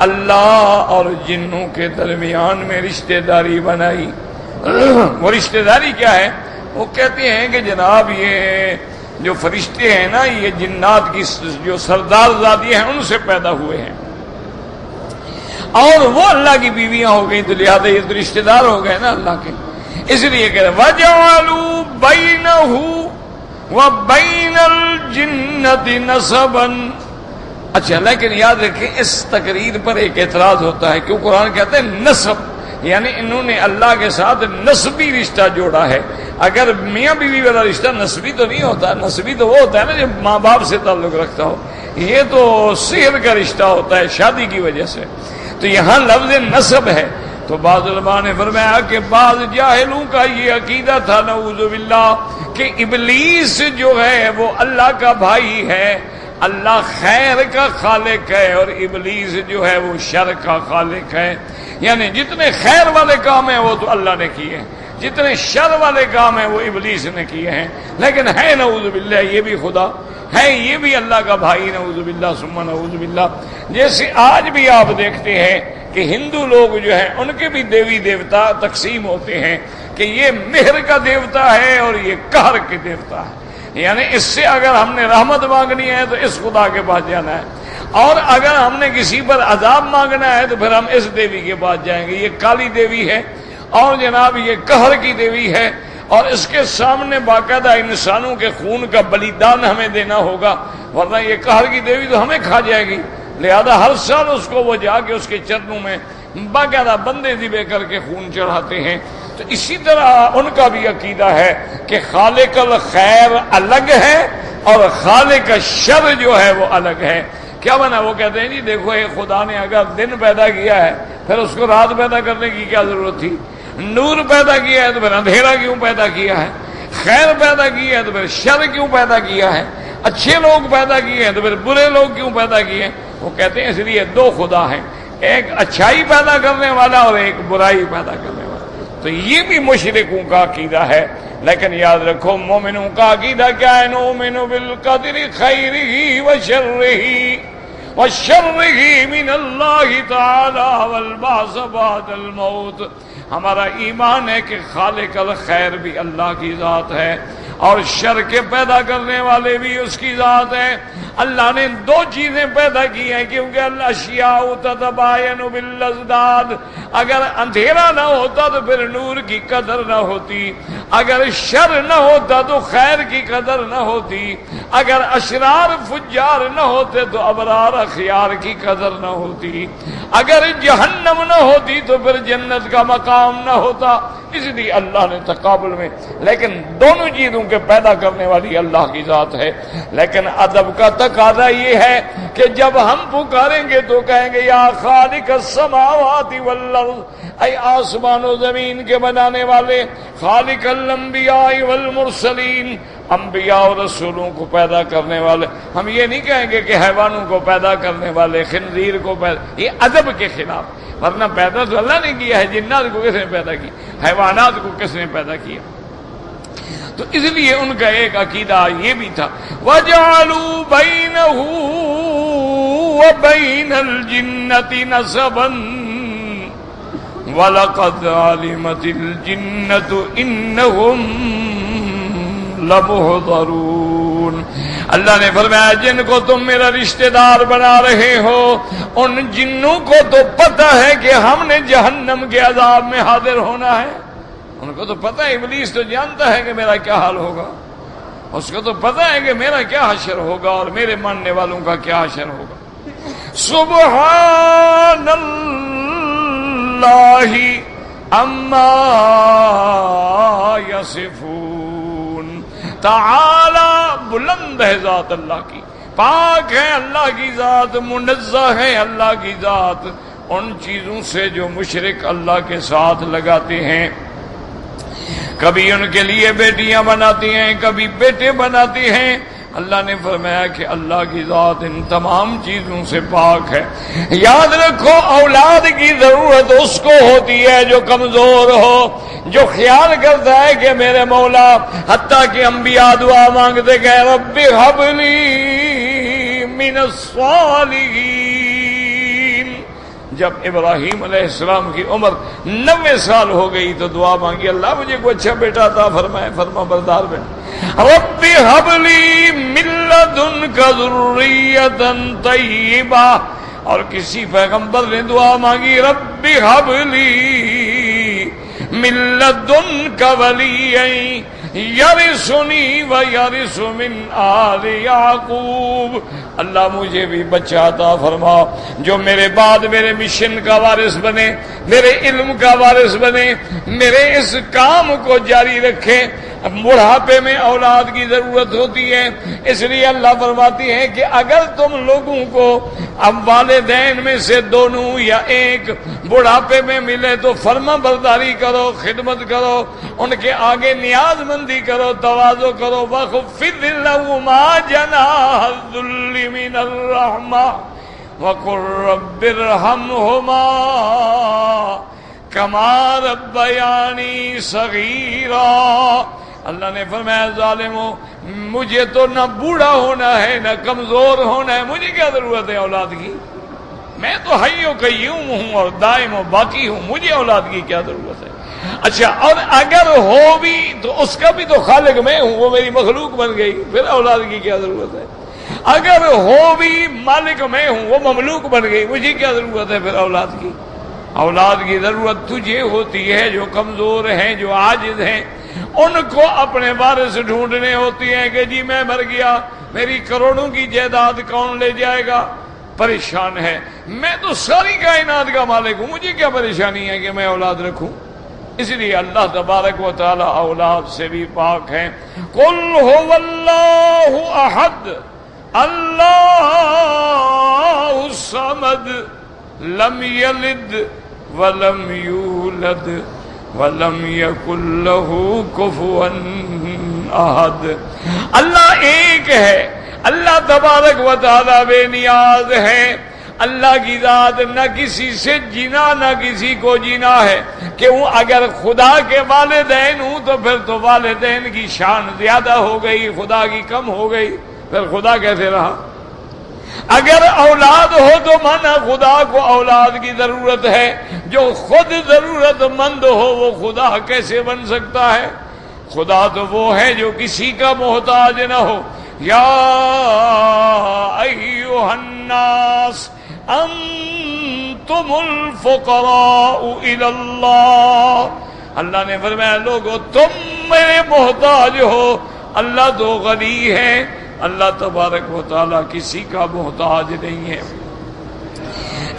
اللہ اور جنوں کے درمیان میں رشتہ داری بنائی۔ وہ رشتہ داری کیا ہے؟ وہ کہتے ہیں کہ جناب یہ جو فرشتے ہیں نا، یہ جنات کی جو سردار زادی ہیں ان سے پیدا ہوئے ہیں، اور وہ اللہ کی بیویاں ہو گئی، تو لہذا یہ تو رشتہ دار ہو گئے نا اللہ کے۔ اس لیے کہتے ہیں وَجَعَلُوا بَيْنَهُ وَبَيْنَ الْجِنَّةِ نَسَبًا۔ اچھا لیکن یاد رکھیں اس تقریر پر ایک اعتراض ہوتا ہے، کیوں قرآن کہتے ہیں نسب، یعنی انہوں نے اللہ کے ساتھ نسبی رشتہ جوڑا ہے۔ اگر میاں بیوی والا رشتہ نسبی تو نہیں ہوتا، نسبی تو وہ ہوتا ہے نا جب ماں باپ سے تعلق رکھتا ہو، یہ تو صہر کا رشتہ ہوتا ہے شادی کی وجہ سے، تو یہاں لفظ نسب ہے۔ تو بعض علماء نے فرمایا کہ بعض جاہلوں کا یہ عقیدہ تھا نعوذ باللہ کہ ابلیس جو ہے وہ اللہ کا بھائی ہے، اللہ خیر کا خالق ہے اور ابلیس جو ہے وہ شر کا خالق ہے، یعنی جتنے خیر والے کام ہیں وہ تو اللہ نے کیے ہیں، جتنے شر والے کام ہیں وہ ابلیس نے کیے ہیں، لیکن ہے نعوذ باللہ یہ بھی خدا ہے، یہ بھی اللہ کا بھائی، نعوذ باللہ ثم نعوذ باللہ۔ جیسے آج بھی آپ دیکھتے ہیں کہ ہندو لوگ جو ہیں ان کے بھی دیوی دیوتا تقسیم ہوتے ہیں کہ یہ مہر کا دیوتا ہے اور یہ قہر کے دیوتا ہے، یعنی اس سے اگر ہم نے رحمت مانگنی ہے تو اس خدا کے پاس جانا ہے، اور اگر ہم نے کسی پر عذاب مانگنا ہے تو پھر ہم اس دیوی کے پاس جائیں گے. یہ کالی دیوی ہے اور جناب یہ قہر کی دیوی ہے, اور اس کے سامنے باقاعدہ انسانوں کے خون کا بلیدان ہمیں دینا ہوگا, ورنہ یہ قہر کی دیوی تو ہمیں کھا جائے گی. لہذا ہر سال اس کو وہ جا کے اس کے چرنوں میں باقاعدہ بندے ذبح کر کے خون چڑھاتے ہیں. تو اسی طرح ان کا بھی عقیدہ ہے کہ خالق الخیر الگ ہے اور خالق الشر جو ہے وہ الگ ہے. کیا بنا؟ وہ کہتے ہیں جی دیکھو یہ خدا نے اگر دن پیدا کیا ہے پھر اس کو رات پیدا کرنے کی کیا ضرورت تھی؟ نور پیدا کیا ہے تو پھر اندھیرا کیوں پیدا کیا ہے؟ خیر پیدا کی ہے تو پھر شر کیوں پیدا کیا ہے؟ اچھے لوگ پیدا کیے ہیں تو پھر برے لوگ کیوں پیدا کیے ہیں؟ وہ کہتے ہیں اس لیے دو خدا ہیں, ایک اچھائی پیدا کرنے والا اور ایک برائی پیدا کرنے والا. تو یہ بھی مشرکوں کا عقیدہ ہے. لیکن یاد رکھو مومنوں کا عقیدہ کیا ہے؟ نؤمن بالقدر خیرہ وشرہ من اللہ تعالی والبعث بعد الموت. ہمارا ایمان ہے کہ خالق الخیر بھی اللہ کی ذات ہے اور شر کے پیدا کرنے والے بھی اس کی ذات ہے. اللہ نے دو چیزیں پیدا کی ہیں کیونکہ الاشیاء تتباین بالازداد. اگر اندھیرا نہ ہوتا تو پھر نور کی قدر نہ ہوتی, اگر شر نہ ہوتا تو خیر کی قدر نہ ہوتی, اگر اشرار فجار نہ ہوتے تو ابرار اخیار کی قدر نہ ہوتی, اگر جہنم نہ ہوتی تو پھر جنت کا مقام نہ ہوتا. اس لیے اللہ نے تقابل میں, لیکن دونوں چیزوں کے پیدا کرنے والی اللہ کی ذات ہے. لیکن ادب کا تقاضا یہ ہے کہ جب ہم پکاریں گے تو کہیں گے یا خالق السماوات والارض, اے آسمان و زمین کے بنانے والے, خالق الانبیاء والمرسلین, انبیاء اور رسولوں کو پیدا کرنے والے. ہم یہ نہیں کہیں گے کہ حیوانوں کو پیدا کرنے والے, خنزیر کو پیدا, یہ ادب کے خلاف. ورنہ پیدا تو اللہ نے کیا ہے, جنات کو کس نے پیدا کیا, حیوانات کو کس نے پیدا کیا. تو اس لیے ان کا ایک عقیدہ یہ بھی تھا وَجَعَلُوا بَيْنَهُ وَبَيْنَ الْجِنَّةِ نَسَبًا وَلَقَدْ عَلِمَتِ الْجِنَّةُ إِنَّهُمْ لَمُحْضَرُونَ. اللہ نے فرمایا جن کو تم میرا رشتہ دار بنا رہے ہو ان جنوں کو تو پتہ ہے کہ ہم نے جہنم کے عذاب میں حاضر ہونا ہے. ان کو تو پتہ ہے, ابلیس تو جانتا ہے کہ میرا کیا حال ہوگا, اس کو تو پتہ ہے کہ میرا کیا حشر ہوگا اور میرے ماننے والوں کا کیا حشر ہوگا. سبحان اللہ عما یصفون. تعالی بلند ہے ذات اللہ کی, پاک ہے اللہ کی ذات, منزہ ہے اللہ کی ذات ان چیزوں سے جو مشرک اللہ کے ساتھ لگاتے ہیں. کبھی ان کے لیے بیٹیاں بناتی ہیں, کبھی بیٹے بناتی ہیں. اللہ نے فرمایا کہ اللہ کی ذات ان تمام چیزوں سے پاک ہے. یاد رکھو اولاد کی ضرورت اس کو ہوتی ہے جو کمزور ہو, جو خیال کرتا ہے کہ میرے مولا, حتیٰ کہ انبیاء دعا مانگتے گئے رب ہب لی من الصالحین. جب ابراہیم علیہ السلام کی عمر 90 سال ہو گئی تو دعا مانگی اللہ مجھے کوئی اچھا بیٹا عطا فرمائے, فرما بردار بیٹا. رب ہب لی من لدنک ذریۃ طیبہ. اور کسی پیغمبر نے دعا مانگی رب ہب لی من لدنک ولیًا یرثنی ویرث من آل یعقوب. اللہ مجھے بھی بچہ عطا فرما جو میرے بعد میرے مشن کا وارث بنے, میرے علم کا وارث بنے, میرے اس کام کو جاری رکھے. بڑھاپے میں اولاد کی ضرورت ہوتی ہے, اس لیے اللہ فرماتی ہے کہ اگر تم لوگوں کو اب والدین میں سے دونوں یا ایک بڑھاپے میں ملے تو فرما برداری کرو, خدمت کرو, ان کے آگے نیاز مندی کرو, تواضع کرو. وَخْفِضْ لَهُمَا جَنَاحَ الذُّلِّ مِنَ الرَّحْمَةِ وَقُلْ رَبِّ ارْحَمْهُمَا كَمَا رَبَّيَانِي صَغِيرًا. اللہ نے فرمایا ظالمو مجھے تو نہ بوڑھا ہونا ہے نہ کمزور ہونا ہے, مجھے کیا ضرورت ہے اولاد کی, میں تو حی و قیوم ہوں اور دائم و باقی ہوں, مجھے اولاد کی کیا ضرورت ہے. اچھا اور اگر ہو بھی تو اس کا بھی تو خالق میں ہوں, وہ میری مخلوق بن گئی, پھر اولاد کی کیا ضرورت ہے. اگر ہو بھی مالک میں ہوں، وہ مملوک بن گئی، مجھے کیا ضرورت ہے پھر اولاد کی؟ اولاد کی ضرورت تجھے ہوتی ہے جو کمزور ہیں، جو عاجز ہیں، ان کو اپنے وارث ڈھونڈنے ہوتی ہیں کہ جی میں مر گیا، میری کروڑوں کی جائیداد کون لے جائے گا؟ پریشان ہے، میں تو ساری کائنات کا مالک ہوں، مجھے کیا پریشانی ہے کہ میں اولاد رکھوں؟ اس لیے اللہ تبارک و تعالی اولاد سے بھی پاک ہیں۔ قل هو اللہ احد اللہ الصمد لم یلد ولم یولد ولم یکن لہ کفوا احد۔ اللہ ایک ہے، اللہ تبارک و تعالی بے نیاز ہے، اللہ کی ذات نہ کسی سے جنا نہ کسی کو جنا ہے کہ وہ اگر خدا کے والدین ہوں تو پھر تو والدین کی شان زیادہ ہو گئی، خدا کی کم ہو گئی، پھر خدا کیسے رہا؟ اگر اولاد ہو تو مانا خدا کو اولاد کی ضرورت ہے، جو خود ضرورت مند ہو وہ خدا کیسے بن سکتا ہے؟ خدا تو وہ ہے جو کسی کا محتاج نہ ہو۔ یا ایھا الناس انتم الفقراء الی اللہ، اللہ نے فرمایا لوگو تم میرے محتاج ہو، اللہ تو غنی ہے، اللہ تبارک و تعالی کسی کا محتاج نہیں ہے۔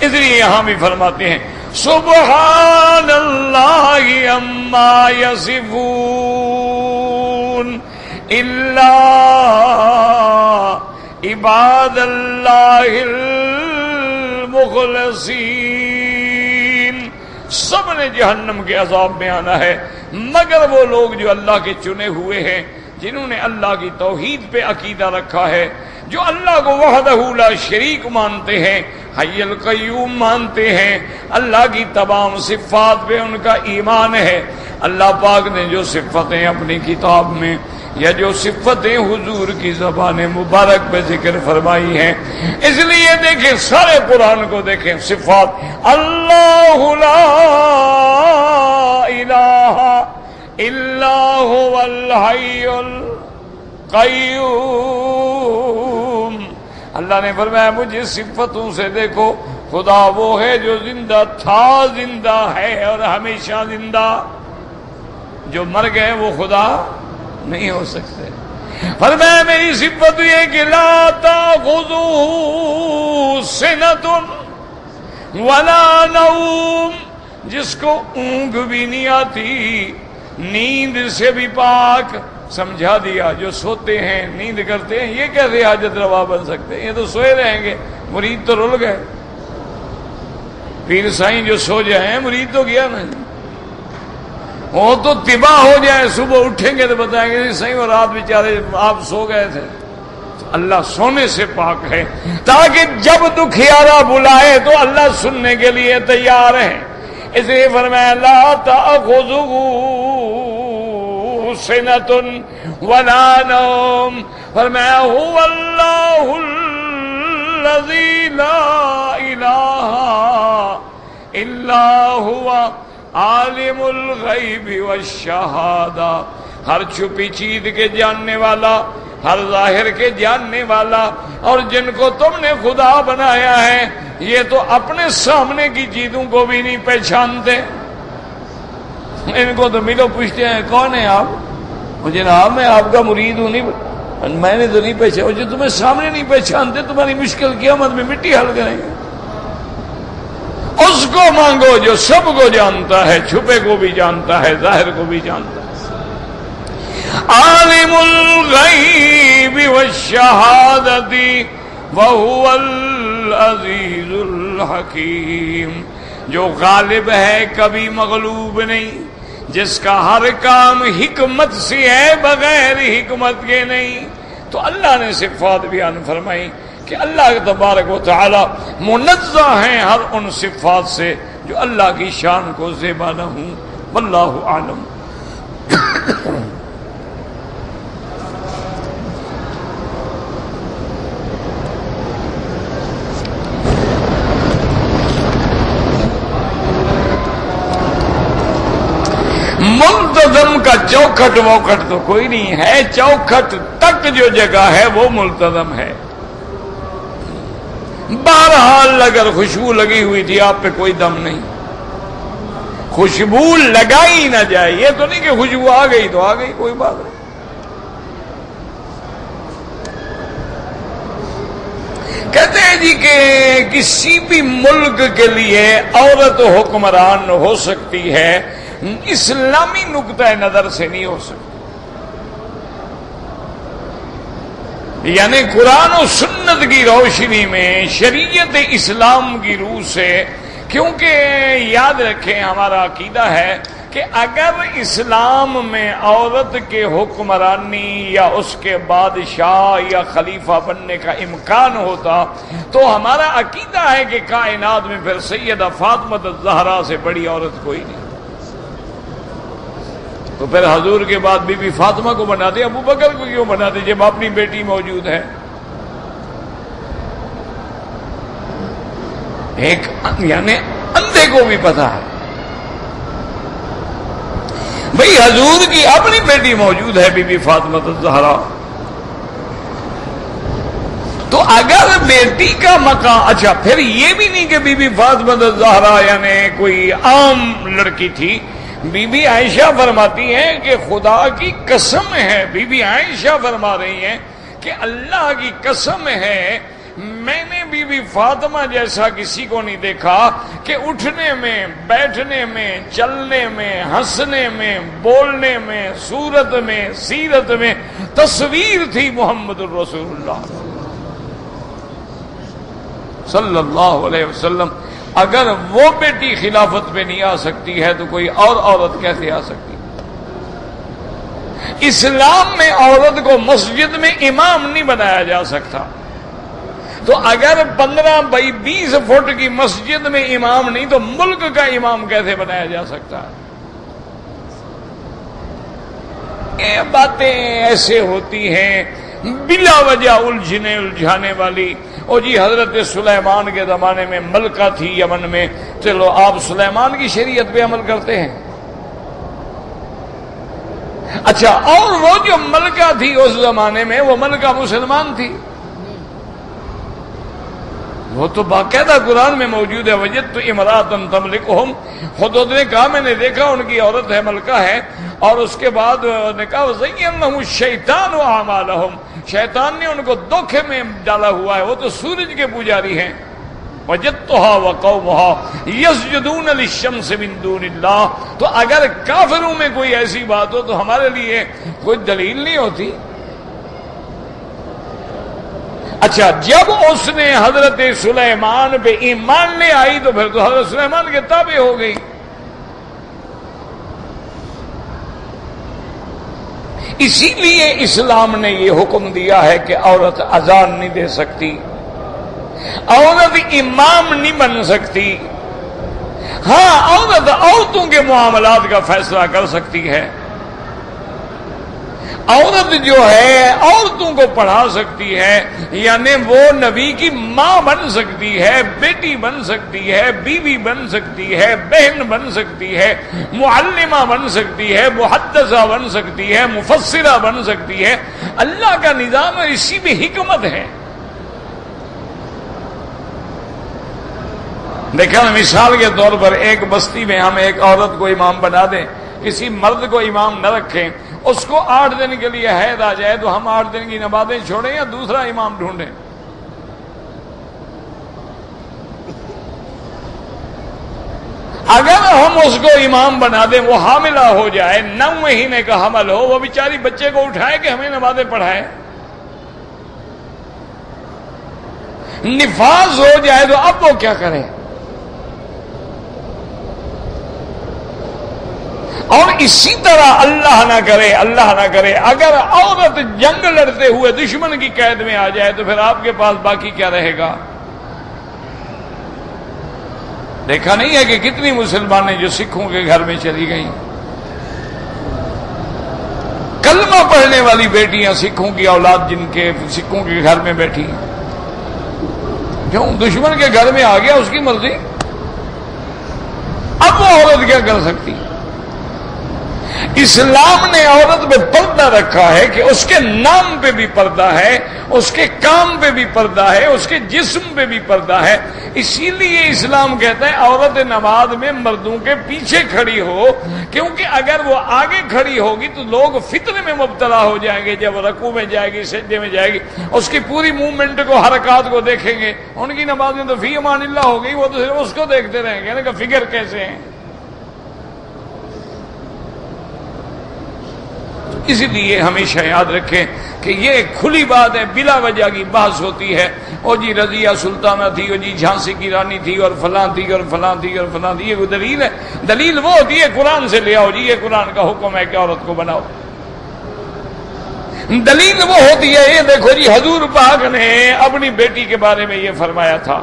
اس لیے یہاں بھی فرماتے ہیں سبحان اللہ عما یصفون الا عباد اللہ المخلصین۔ سب نے جہنم کے عذاب میں آنا ہے مگر وہ لوگ جو اللہ کے چنے ہوئے ہیں، جنہوں نے اللہ کی توحید پہ عقیدہ رکھا ہے، جو اللہ کو وحدہ لا شریک مانتے ہیں، حی القیوم مانتے ہیں، اللہ کی تمام صفات پہ ان کا ایمان ہے۔ اللہ پاک نے جو صفتیں اپنی کتاب میں یا جو صفتیں حضور کی زبان مبارک پہ ذکر فرمائی ہیں، اس لیے دیکھیں سارے قرآن کو دیکھیں، صفات اللہ لا الہ الا هو الحی القیوم۔ اللہ نے فرمایا مجھے صفتوں سے دیکھو، خدا وہ ہے جو زندہ تھا، زندہ ہے اور ہمیشہ زندہ۔ جو مر گئے وہ خدا نہیں ہو سکتے۔ فرمایا میری صفت یہ کہ لا تأخذہ سنۃ ولا نوم، جس کو اونگ بھی نہیں آتی، نیند سے بھی پاک، سمجھا دیا۔ جو سوتے ہیں نیند کرتے ہیں یہ کیسے حاجت روا بن سکتے ہیں؟ یہ تو سوئے رہیں گے، مرید تو رول گئے۔ پیر سائیں جو سو جائیں مرید تو گیا نہیں، وہ تو تباہ ہو جائے، صبح اٹھیں گے تو بتائیں گے سائیں وہ رات بیچارے آپ سو گئے تھے۔ اللہ سونے سے پاک ہے تاکہ جب دکھیارا بلائے تو اللہ سننے کے لیے تیار ہے۔ اس لیے فرمایا لا تأخذہ سنۃ ولا نوم، فرمایا هو اللہ الذی لا الہ الا هو عالم الغیب والشہادہ، ہر چھپی چیز کے جاننے والا، ہر ظاہر کے جاننے والا، اور جن کو تم نے خدا بنایا ہے یہ تو اپنے سامنے کی چیزوں کو بھی نہیں پہچانتے۔ ان کو تو ملو پوچھتے ہیں کون ہے آپ؟ مجھے جناب میں آپ کا مرید ہوں، نہیں میں نے تو نہیں پہچانا۔ جو تمہیں سامنے نہیں پہچانتے تمہاری مشکل قیامت میں مٹی حل کریں گے۔ اس کو مانگو جو سب کو جانتا ہے، چھپے کو بھی جانتا ہے، ظاہر کو بھی جانتا ہے۔ عالم الغیب والشہادۃ وہو العزیز الحکیم، جو غالب ہے کبھی مغلوب نہیں، جس کا ہر کام حکمت سے ہے بغیر حکمت کے نہیں۔ تو اللہ نے صفات بیان فرمائی کہ اللہ تبارک و تعالی منزہ ہیں ہر ان صفات سے جو اللہ کی شان کو زیبا نہ ہوں۔ واللہ اعلم۔ ملتزم کا چوکھٹ ووکھٹ تو کوئی نہیں ہے، چوکھٹ تک جو جگہ ہے وہ ملتزم ہے۔ بہرحال اگر خوشبو لگی ہوئی تھی آپ پہ کوئی دم نہیں، خوشبو لگائی نہ جائے، یہ تو نہیں کہ خوشبو آ گئی تو آ گئی، کوئی بات نہیں۔ کہتے ہیں جی کہ کسی بھی ملک کے لیے عورت حکمران ہو سکتی ہے، اسلامی نقطۂ نظر سے نہیں ہو سکتی، یعنی قرآن و سنت کی روشنی میں، شریعت اسلام کی روح سے، کیونکہ یاد رکھیں ہمارا عقیدہ ہے کہ اگر اسلام میں عورت کے حکمرانی یا اس کے بادشاہ یا خلیفہ بننے کا امکان ہوتا تو ہمارا عقیدہ ہے کہ کائنات میں پھر سیدہ فاطمہ الزہرا سے بڑی عورت کوئی نہیں، تو پھر حضور کے بعد بی بی فاطمہ کو بنا دے، ابو بکر کو کیوں بنا دے جب اپنی بیٹی موجود ہے؟ ایک یعنی اندھے کو بھی پتا ہے بھئی حضور کی اپنی بیٹی موجود ہے بی بی فاطمہ الزہرا، تو اگر بیٹی کا مقام، اچھا پھر یہ بھی نہیں کہ بی بی فاطمہ الزہرا یعنی کوئی عام لڑکی تھی، بی بی عائشہ فرماتی ہیں کہ خدا کی قسم ہے، بی بی عائشہ فرما رہی ہیں کہ اللہ کی قسم ہے میں نے بی بی فاطمہ جیسا کسی کو نہیں دیکھا کہ اٹھنے میں، بیٹھنے میں، چلنے میں، ہنسنے میں، بولنے میں، صورت میں، سیرت میں تصویر تھی محمد الرسول اللہ صلی اللہ علیہ وسلم۔ اگر وہ بیٹی خلافت پہ نہیں آ سکتی ہے تو کوئی اور عورت کیسے آ سکتی؟ اسلام میں عورت کو مسجد میں امام نہیں بنایا جا سکتا، تو اگر 15 بائی 20 فٹ کی مسجد میں امام نہیں تو ملک کا امام کیسے بنایا جا سکتا ہے؟ یہ باتیں ایسے ہوتی ہیں بلا وجہ الجھانے والی۔ اور جی حضرت سلیمان کے زمانے میں ملکہ تھی یمن میں، چلو آپ سلیمان کی شریعت پہ عمل کرتے ہیں، اچھا اور وہ جو ملکہ تھی اس زمانے میں وہ ملکہ مسلمان تھی، وہ تو باقاعدہ قرآن میں موجود ہے، وجدت امرأۃ تملکہم، خود نے کہا میں نے دیکھا ان کی عورت ہے، ملکہ ہے، اور اس کے بعد نے کہا وَزَيَّنَ لَهُمُ الشَّيْطَانُ أَعْمَالَهُمْ، شیطان نے ان کو دھوکے میں ڈالا ہوا ہے، وہ تو سورج کے پجاری ہیں۔ وَجَدتُّهَا وَقَوْمُهَا يَسْجُدُونَ لِلشَّمْسِ مِن دُونِ اللَّهِ، تو اگر کافروں میں کوئی ایسی بات ہو تو ہمارے لیے کوئی دلیل نہیں ہوتی۔ اچھا جب اس نے حضرت سلیمان پہ ایمان لے آئی تو پھر تو حضرت سلیمان کے تابع ہو گئی۔ اسی لیے اسلام نے یہ حکم دیا ہے کہ عورت اذان نہیں دے سکتی، عورت امام نہیں بن سکتی، ہاں عورت عورتوں کے معاملات کا فیصلہ کر سکتی ہے، عورت جو ہے عورتوں کو پڑھا سکتی ہے، یعنی وہ نبی کی ماں بن سکتی ہے، بیٹی بن سکتی ہے، بیوی بن سکتی ہے، بہن بن سکتی ہے، معلمہ بن سکتی ہے، محدثہ بن سکتی ہے، مفسرہ بن سکتی ہے۔ اللہ کا نظام اسی میں حکمت ہے۔ دیکھا نا مثال کے طور پر ایک بستی میں ہم ایک عورت کو امام بنا دیں، کسی مرد کو امام نہ رکھیں، اس کو 8 دن کے لیے حید آ جائے تو ہم 8 دن کی نمازیں چھوڑیں یا دوسرا امام ڈھونڈیں؟ اگر ہم اس کو امام بنا دیں، وہ حاملہ ہو جائے، 9 مہینے کا حمل ہو، وہ بیچاری بچے کو اٹھائے کہ ہمیں نمازیں پڑھائے، نفاس ہو جائے تو اب وہ کیا کرے؟ اور اسی طرح اللہ نہ کرے اگر عورت جنگ لڑتے ہوئے دشمن کی قید میں آ جائے تو پھر آپ کے پاس باقی کیا رہے گا؟ دیکھا نہیں ہے کہ کتنی مسلمانیں جو سکھوں کے گھر میں چلی گئیں، کلمہ پڑھنے والی بیٹیاں سکھوں کی اولاد جن کے سکھوں کے گھر میں بیٹھی، کیوں؟ دشمن کے گھر میں آ گیا، اس کی مرضی، اب وہ عورت کیا کر سکتی؟ اسلام نے عورت میں پردہ رکھا ہے کہ اس کے نام پہ بھی پردہ ہے، اس کے کام پہ بھی پردہ ہے، اس کے جسم پہ بھی پردہ ہے۔ اسی لیے اسلام کہتا ہے عورت نماز میں مردوں کے پیچھے کھڑی ہو، کیونکہ اگر وہ آگے کھڑی ہوگی تو لوگ فتنے میں مبتلا ہو جائیں گے۔ جب رکوع میں جائے گی، سجدے میں جائے گی، اس کی پوری موومنٹ کو، حرکات کو دیکھیں گے، ان کی نماز میں تو فی امان اللہ ہو گئی، وہ تو صرف اس کو دیکھتے رہیں گے نا کہ فگر کیسے ہیں۔ اس لیے ہمیشہ یاد رکھیں کہ یہ ایک کھلی بات ہے، بلا وجہ کی بحث ہوتی ہے، او جی رضیہ سلطانہ تھی، او جی جھانسی کی رانی تھی، اور فلاں تھی اور فلاں تھی اور فلاں تھی۔ یہ کوئی دلیل ہے؟ دلیل وہ ہوتی ہے قرآن سے لے آؤ جی، یہ قرآن کا حکم ہے کہ عورت کو بناؤ۔ دلیل وہ ہوتی ہے، یہ دیکھو جی حضور پاک نے اپنی بیٹی کے بارے میں یہ فرمایا تھا،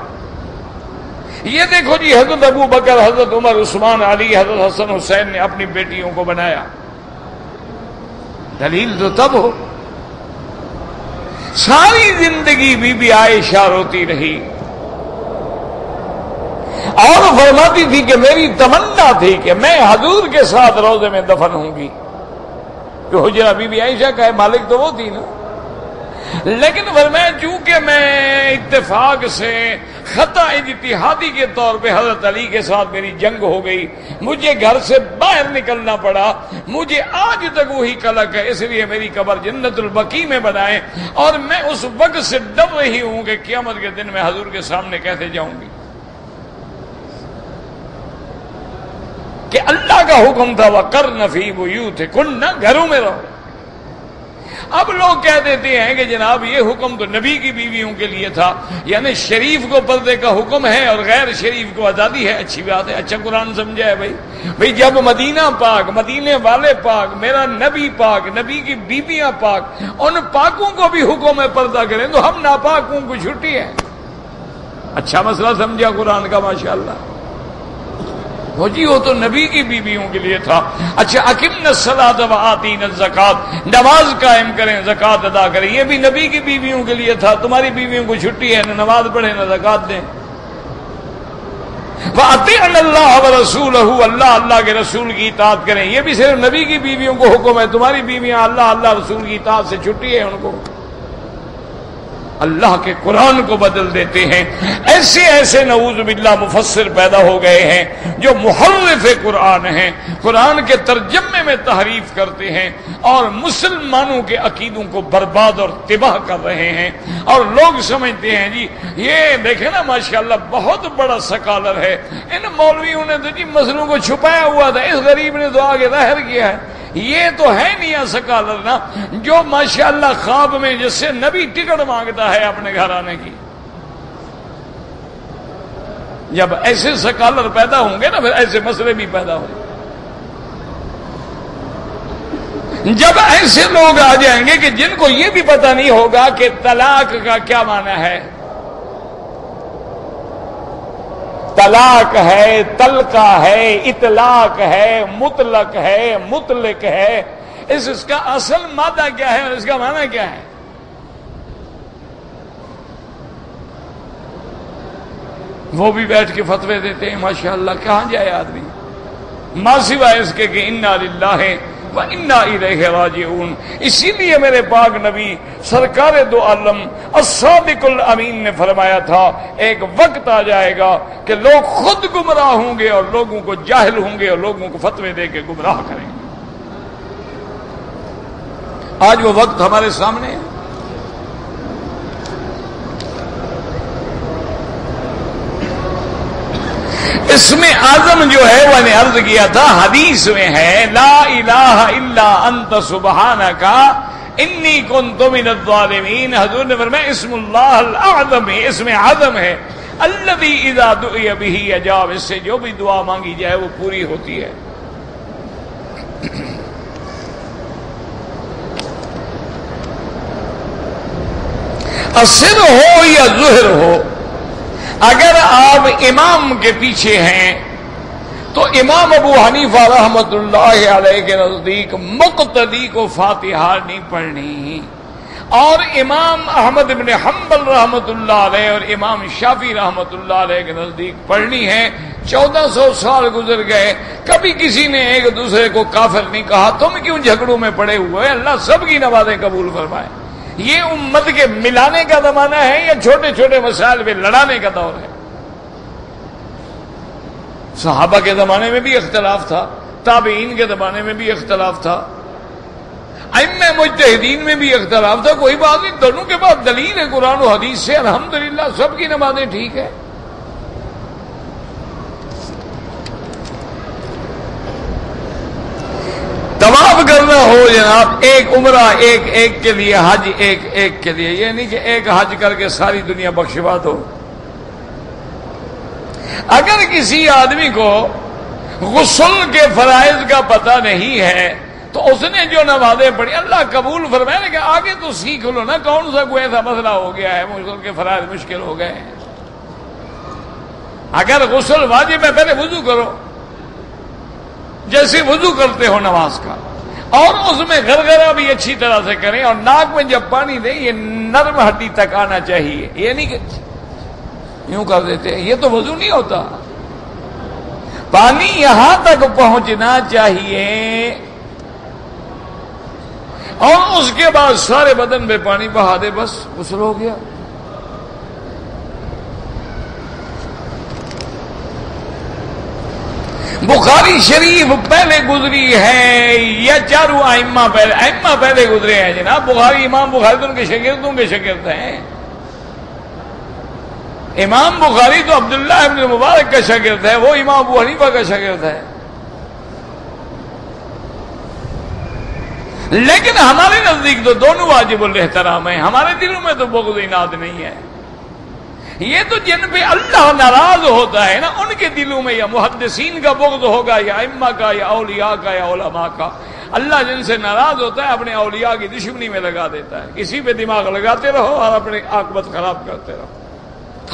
یہ دیکھو جی حضرت ابو بکر، حضرت عمر، عثمان، علی، حضرت حسن حسین نے اپنی بیٹیوں کو بنایا۔ دلیل تو تب ہو۔ ساری زندگی بی بی عائشہ روتی رہی اور فرماتی تھی کہ میری تمنا تھی کہ میں حضور کے ساتھ روضے میں دفن ہوں گی، کہ حجرہ بی بی عائشہ کا ہے، مالک تو وہ تھی نا۔ لیکن فرمایا چونکہ میں اتفاق سے خطا اجتہادی کے طور پہ حضرت علی کے ساتھ میری جنگ ہو گئی، مجھے گھر سے باہر نکلنا پڑا، مجھے آج تک وہی قلق ہے، اس لیے میری قبر جنت البقیع میں بنائیں، اور میں اس وقت سے ڈر رہی ہوں کہ قیامت کے دن میں حضور کے سامنے کیسے جاؤں گی، کہ اللہ کا حکم تھا وَقَرْنَ فِي بُيُوتِكُنَّ، گھروں میں رہو۔ اب لوگ کہہ دیتے ہیں کہ جناب یہ حکم تو نبی کی بیویوں کے لیے تھا، یعنی شریف کو پردے کا حکم ہے اور غیر شریف کو آزادی ہے۔ اچھی بات ہے، اچھا قرآن سمجھا ہے بھائی جب مدینہ پاک، مدینے والے پاک، میرا نبی پاک، نبی کی بیویاں پاک، ان پاکوں کو بھی حکم ہے پردہ کریں، تو ہم ناپاکوں کو چھٹی ہے۔ اچھا مسئلہ سمجھا قرآن کا، ماشاءاللہ۔ وہ جی وہ تو نبی کی بیویوں کے لیے تھا۔ اچھا اقمنا الصلاۃ وآتینا الزکوٰۃ، نماز قائم کریں، زکوٰۃ ادا کریں، یہ بھی نبی کی بیویوں کے لیے تھا۔ تمہاری بیویوں کو چھٹی ہے، نہ نماز پڑھیں نہ زکوٰۃ دیں۔ وَأَطِیعْنَ اللَّهَ وَرَسُولَهُ، اللہ کے رسول کی اطاعت کریں، یہ بھی صرف نبی کی بیویوں کو حکم ہے۔ تمہاری بیویاں اللہ رسول کی اطاعت سے چھٹی ہے، ان کو اللہ کے قرآن کو بدل دیتے ہیں۔ ایسے ایسے نعوذ باللہ مفسر پیدا ہو گئے ہیں جو محرف قرآن ہیں، قرآن کے ترجمے میں تحریف کرتے ہیں اور مسلمانوں کے عقیدوں کو برباد اور تباہ کر رہے ہیں۔ اور لوگ سمجھتے ہیں جی یہ دیکھیں نا ماشاءاللہ بہت بڑا سکالر ہے، ان مولویوں نے تو جی مسئلوں کو چھپایا ہوا تھا، اس غریب نے تو آگے ظاہر کیا ہے۔ یہ تو ہے نہیں سکالر نا، جو ماشاءاللہ خواب میں جس سے نبی ٹکٹ مانگتا ہے اپنے گھر آنے کی۔ جب ایسے سکالر پیدا ہوں گے نا پھر ایسے مسئلے بھی پیدا ہوں گے۔ جب ایسے لوگ آ جائیں گے کہ جن کو یہ بھی پتہ نہیں ہوگا کہ طلاق کا کیا معنی ہے، طلاق ہے، تلقہ ہے، اطلاق ہے، مطلق ہے، مطلق ہے، اس کا اصل مادہ کیا ہے اور اس کا معنی کیا ہے؟ وہ بھی بیٹھ کے فتوے دیتے ہیں ماشاءاللہ۔ کہاں جائے آدمی ما سوائے اس کے کہ انا للہ وَإِنَّا إِلَيْهِ رَاجِعُونَ۔ اسی لیے میرے پاک نبی سرکار دو عالم الصادق الامین نے فرمایا تھا ایک وقت آ جائے گا کہ لوگ خود گمراہ ہوں گے اور لوگوں کو جاہل ہوں گے اور لوگوں کو فتوے دے کے گمراہ کریں گے۔ آج وہ وقت ہمارے سامنے ہے۔ اس میں اعظم جو ہے وہ نے عرض کیا تھا، حدیث میں ہے لا الہ الا انت سبحانک انی کنت من الظالمین۔ حضور نے فرمایا اسم اللہ الاعظم، اس میں اعظم ہے، الذی اذا دعی بہ اجاب، اس سے جو بھی دعا مانگی جائے وہ پوری ہوتی ہے۔ اثر ہو یا ظہر ہو، اگر آپ امام کے پیچھے ہیں تو امام ابو حنیفہ رحمت اللہ علیہ کے نزدیک مقتدی کو فاتحہ نہیں پڑھنی، اور امام احمد بن حنبل رحمت اللہ علیہ اور امام شافعی رحمت اللہ علیہ کے نزدیک پڑھنی ہے۔ 1400 سال گزر گئے، کبھی کسی نے ایک دوسرے کو کافر نہیں کہا۔ تم کیوں جھگڑوں میں پڑے ہوئے؟ اللہ سب کی نمازیں قبول فرمائے۔ یہ امت کے ملانے کا زمانہ ہے یا چھوٹے چھوٹے مسائل پہ لڑانے کا دور ہے؟ صحابہ کے زمانے میں بھی اختلاف تھا، تابعین کے زمانے میں بھی اختلاف تھا، ائمہ مجتہدین میں بھی اختلاف تھا۔ کوئی بات نہیں، دونوں کے پاس دلیل ہے قرآن و حدیث سے، الحمدللہ سب کی نمازیں ٹھیک ہے۔ طواف کرنا ہو جناب، ایک عمرہ ایک کے لیے، حج ایک کے لیے، یہ نہیں کہ ایک حج کر کے ساری دنیا بخشوات ہو۔ اگر کسی آدمی کو غسل کے فرائض کا پتہ نہیں ہے تو اس نے جو نمازیں پڑھی اللہ قبول فرمائے، لیکن آگے تو سیکھ لو نا، کون سا کوئی ایسا مسئلہ ہو گیا ہے غسل کے فرائض مشکل ہو گئے ہیں؟ اگر غسل واجب ہے پہلے وضو کرو جیسے وضو کرتے ہو نماز کا، اور اس میں غرغرہ بھی اچھی طرح سے کریں، اور ناک میں جب پانی دیں یہ نرم ہڈی تک آنا چاہیے، یہ نہیں کہ یوں کر دیتے ہیں، یہ تو وضو نہیں ہوتا۔ پانی یہاں تک پہنچنا چاہیے اور اس کے بعد سارے بدن میں پانی بہا دے، بس غسل ہو گیا۔ بخاری شریف پہلے گزری ہے یا چاروں ائمہ پہلے گزرے ہیں جناب؟ بخاری، امام بخاری تو ان کے شاگردوں ہیں۔ امام بخاری تو عبداللہ ابن مبارک کا شاگرد ہے، وہ امام ابو حنیفہ کا شاگرد ہے۔ لیکن ہمارے نزدیک تو دونوں واجب الاحترام ہیں، ہمارے دلوں میں تو بغض اناد نہیں ہے۔ یہ تو جن پہ اللہ ناراض ہوتا ہے نا، ان کے دلوں میں یا محدثین کا بغض ہوگا یا ائمہ کا یا اولیاء کا یا علماء کا۔ اللہ جن سے ناراض ہوتا ہے اپنے اولیاء کی دشمنی میں لگا دیتا ہے، کسی پہ دماغ لگاتے رہو اور اپنی عاقبت خراب کرتے رہو۔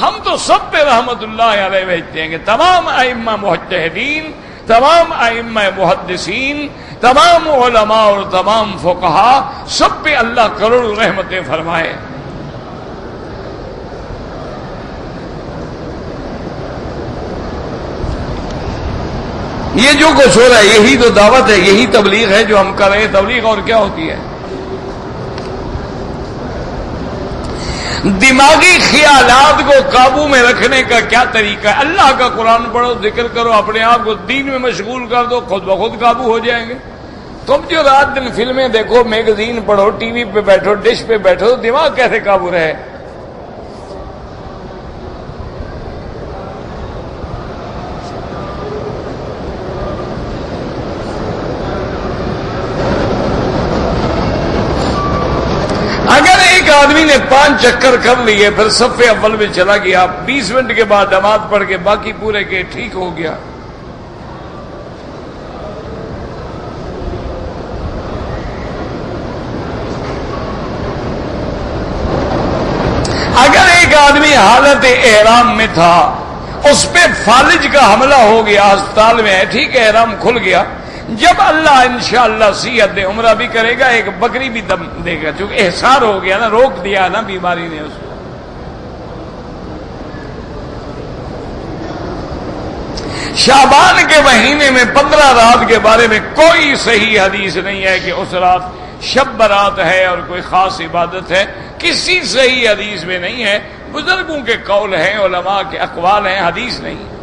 ہم تو سب پہ رحمت اللہ علیہ بھیجتے ہیں کہ تمام ائمہ مجتہدین، تمام ائمہ محدثین، تمام علماء اور تمام فقہا، سب پہ اللہ کروڑوں رحمتیں فرمائے۔ یہ جو کچھ ہو رہا ہے یہی تو دعوت ہے، یہی تبلیغ ہے جو ہم کر رہے ہیں۔ تبلیغ اور کیا ہوتی ہے؟ دماغی خیالات کو قابو میں رکھنے کا کیا طریقہ ہے؟ اللہ کا قرآن پڑھو، ذکر کرو، اپنے آپ کو دین میں مشغول کر دو، خود بخود قابو ہو جائیں گے۔ تم جو رات دن فلمیں دیکھو، میگزین پڑھو، ٹی وی پہ بیٹھو، ڈش پہ بیٹھو، دماغ کیسے قابو رہے؟ اگر ایک آدمی نے 5 چکر کر لیے پھر صف اول میں چلا گیا، 20 منٹ کے بعد نماز پڑھ کے باقی پورے کے ٹھیک ہو گیا۔ اگر ایک آدمی حالت احرام میں تھا، اس پہ فالج کا حملہ ہو گیا، ہسپتال میں ہے، ٹھیک ہے احرام کھل گیا، جب اللہ انشاءاللہ صحت عمرہ بھی کرے گا، ایک بکری بھی دم دے گا، چونکہ احسار ہو گیا نا، روک دیا نا بیماری نے اس کو۔ شعبان کے مہینے میں 15 رات کے بارے میں کوئی صحیح حدیث نہیں ہے کہ اس رات شب برات ہے اور کوئی خاص عبادت ہے، کسی صحیح حدیث میں نہیں ہے۔ بزرگوں کے قول ہیں، علماء کے اقوال ہیں، حدیث نہیں ہے۔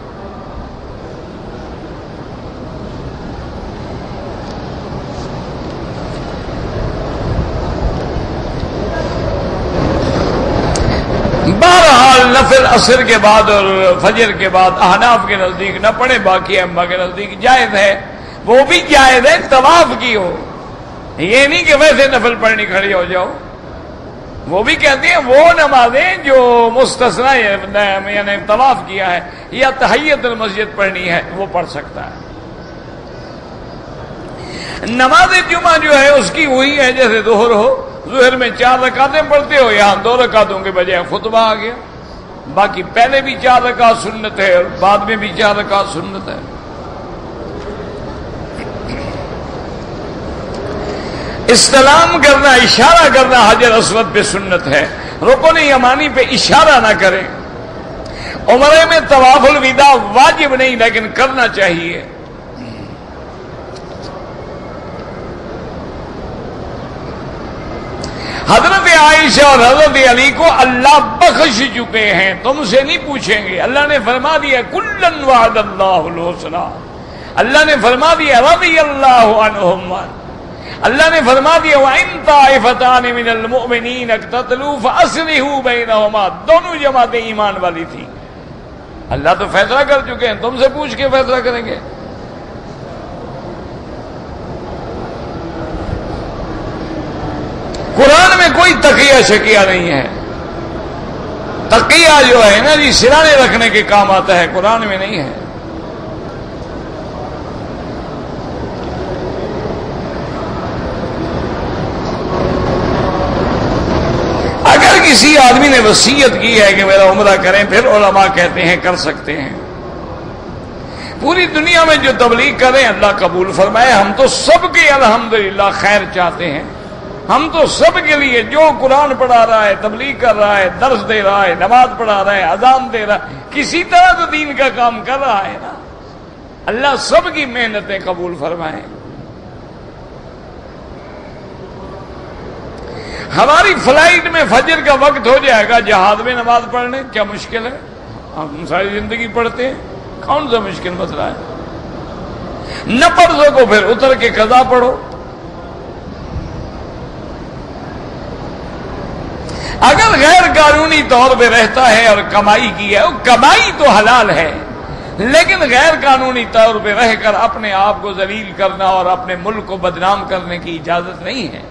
بہرحال نفل عصر کے بعد اور فجر کے بعد احناف کے نزدیک نہ پڑھے، باقی ائمہ کے نزدیک جائز ہے، وہ بھی جائز ہے طواف کی ہو، یہ نہیں کہ ویسے نفل پڑھنی کھڑی ہو جاؤ۔ وہ بھی کہتے ہیں وہ نمازیں جو مستثنی یعنی طواف کیا ہے یا تحیت المسجد پڑھنی ہے وہ پڑھ سکتا ہے۔ نماز جمعہ جو ہے اس کی وہی ہے جیسے ظہر ہو، ظہر میں 4 رکعتیں پڑھتے ہو، یہاں 2 رکعتوں کے بجائے خطبہ آ گیا، باقی پہلے بھی 4 رکعت سنت ہے اور بعد میں بھی 4 رکعت سنت ہے۔ استلام کرنا، اشارہ کرنا حجر اسود پہ سنت ہے، رکن یمانی پہ اشارہ نہ کریں۔ عمرے میں طواف الوداع واجب نہیں لیکن کرنا چاہیے۔ حضرت عائشہ اور حضرت علی کو اللہ بخش چکے ہیں، تم سے نہیں پوچھیں گے۔ اللہ نے فرما دیا کلن وعد اللہ الحسنی، اللہ نے فرما دیا رضی اللہ عنہم، اللہ نے فرما دیا وَإِن طَائِفَتَانِ مِنَ الْمُؤْمِنِينَ اقْتَتَلُوا فَأَصْلِحُوا بَيْنَهُمَا، دونوں جماعتیں ایمان والی تھیں۔ اللہ تو فیصلہ کر چکے ہیں، تم سے پوچھ کے فیصلہ کریں گے؟ قرآن میں کوئی تقیہ شکیہ نہیں ہے۔ تقیہ جو ہے نا جی سرانے رکھنے کے کام آتا ہے، قرآن میں نہیں ہے۔ اگر کسی آدمی نے وصیت کی ہے کہ میرا عمرہ کریں، پھر علماء کہتے ہیں کر سکتے ہیں۔ پوری دنیا میں جو تبلیغ کریں اللہ قبول فرمائے۔ ہم تو سب کے الحمدللہ خیر چاہتے ہیں، ہم تو سب کے لیے جو قرآن پڑھا رہا ہے، تبلیغ کر رہا ہے، درس دے رہا ہے، نماز پڑھا رہا ہے، اذان دے رہا ہے، کسی طرح تو دین کا کام کر رہا ہے نا، اللہ سب کی محنتیں قبول فرمائے۔ ہماری فلائٹ میں فجر کا وقت ہو جائے گا، جہاز میں نماز پڑھنے کیا مشکل ہے؟ ہم ساری زندگی پڑھتے ہیں، کون سا مشکل مسئلہ ہے؟ نہ پڑھ سکو پھر اتر کے قضا پڑھو۔ اگر غیر قانونی طور پہ رہتا ہے اور کمائی کی ہے، کمائی تو حلال ہے، لیکن غیر قانونی طور پہ رہ کر اپنے آپ کو ذلیل کرنا اور اپنے ملک کو بدنام کرنے کی اجازت نہیں ہے۔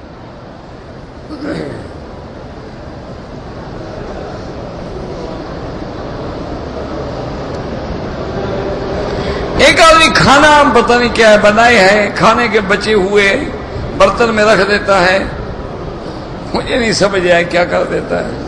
ایک آدمی کھانا پتہ نہیں کیا بنائے ہے، کھانے کے بچے ہوئے برتن میں رکھ دیتا ہے، مجھے نہیں سمجھ آیا کیا کر دیتا ہے۔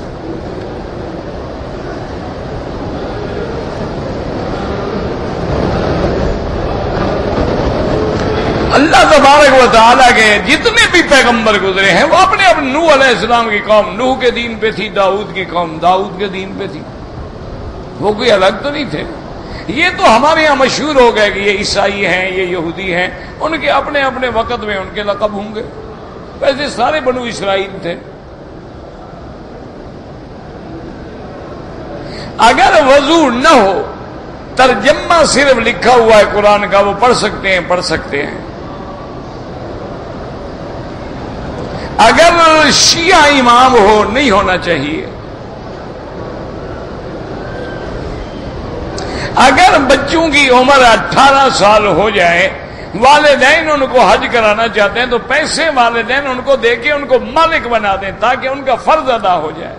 اللہ تبارک و تعالیٰ کے جتنے بھی پیغمبر گزرے ہیں وہ اپنے اپنے نوح علیہ السلام کی قوم نوح کے دین پہ تھی، داؤد کی قوم داؤد کے دین پہ تھی، وہ کوئی الگ تو نہیں تھے۔ یہ تو ہمارے یہاں مشہور ہو گئے کہ یہ عیسائی ہیں، یہ یہودی ہیں، ان کے اپنے اپنے وقت میں ان کے لقب ہوں گے، ویسے سارے بنو اسرائیل تھے۔ اگر وضو نہ ہو، ترجمہ صرف لکھا ہوا ہے قرآن کا، وہ پڑھ سکتے ہیں۔ اگر شیعہ امام ہو، نہیں ہونا چاہیے۔ اگر بچوں کی عمر 18 سال ہو جائے، والدین ان کو حج کرانا چاہتے ہیں تو پیسے والدین ان کو دے کے ان کو مالک بنا دیں تاکہ ان کا فرض ادا ہو جائے۔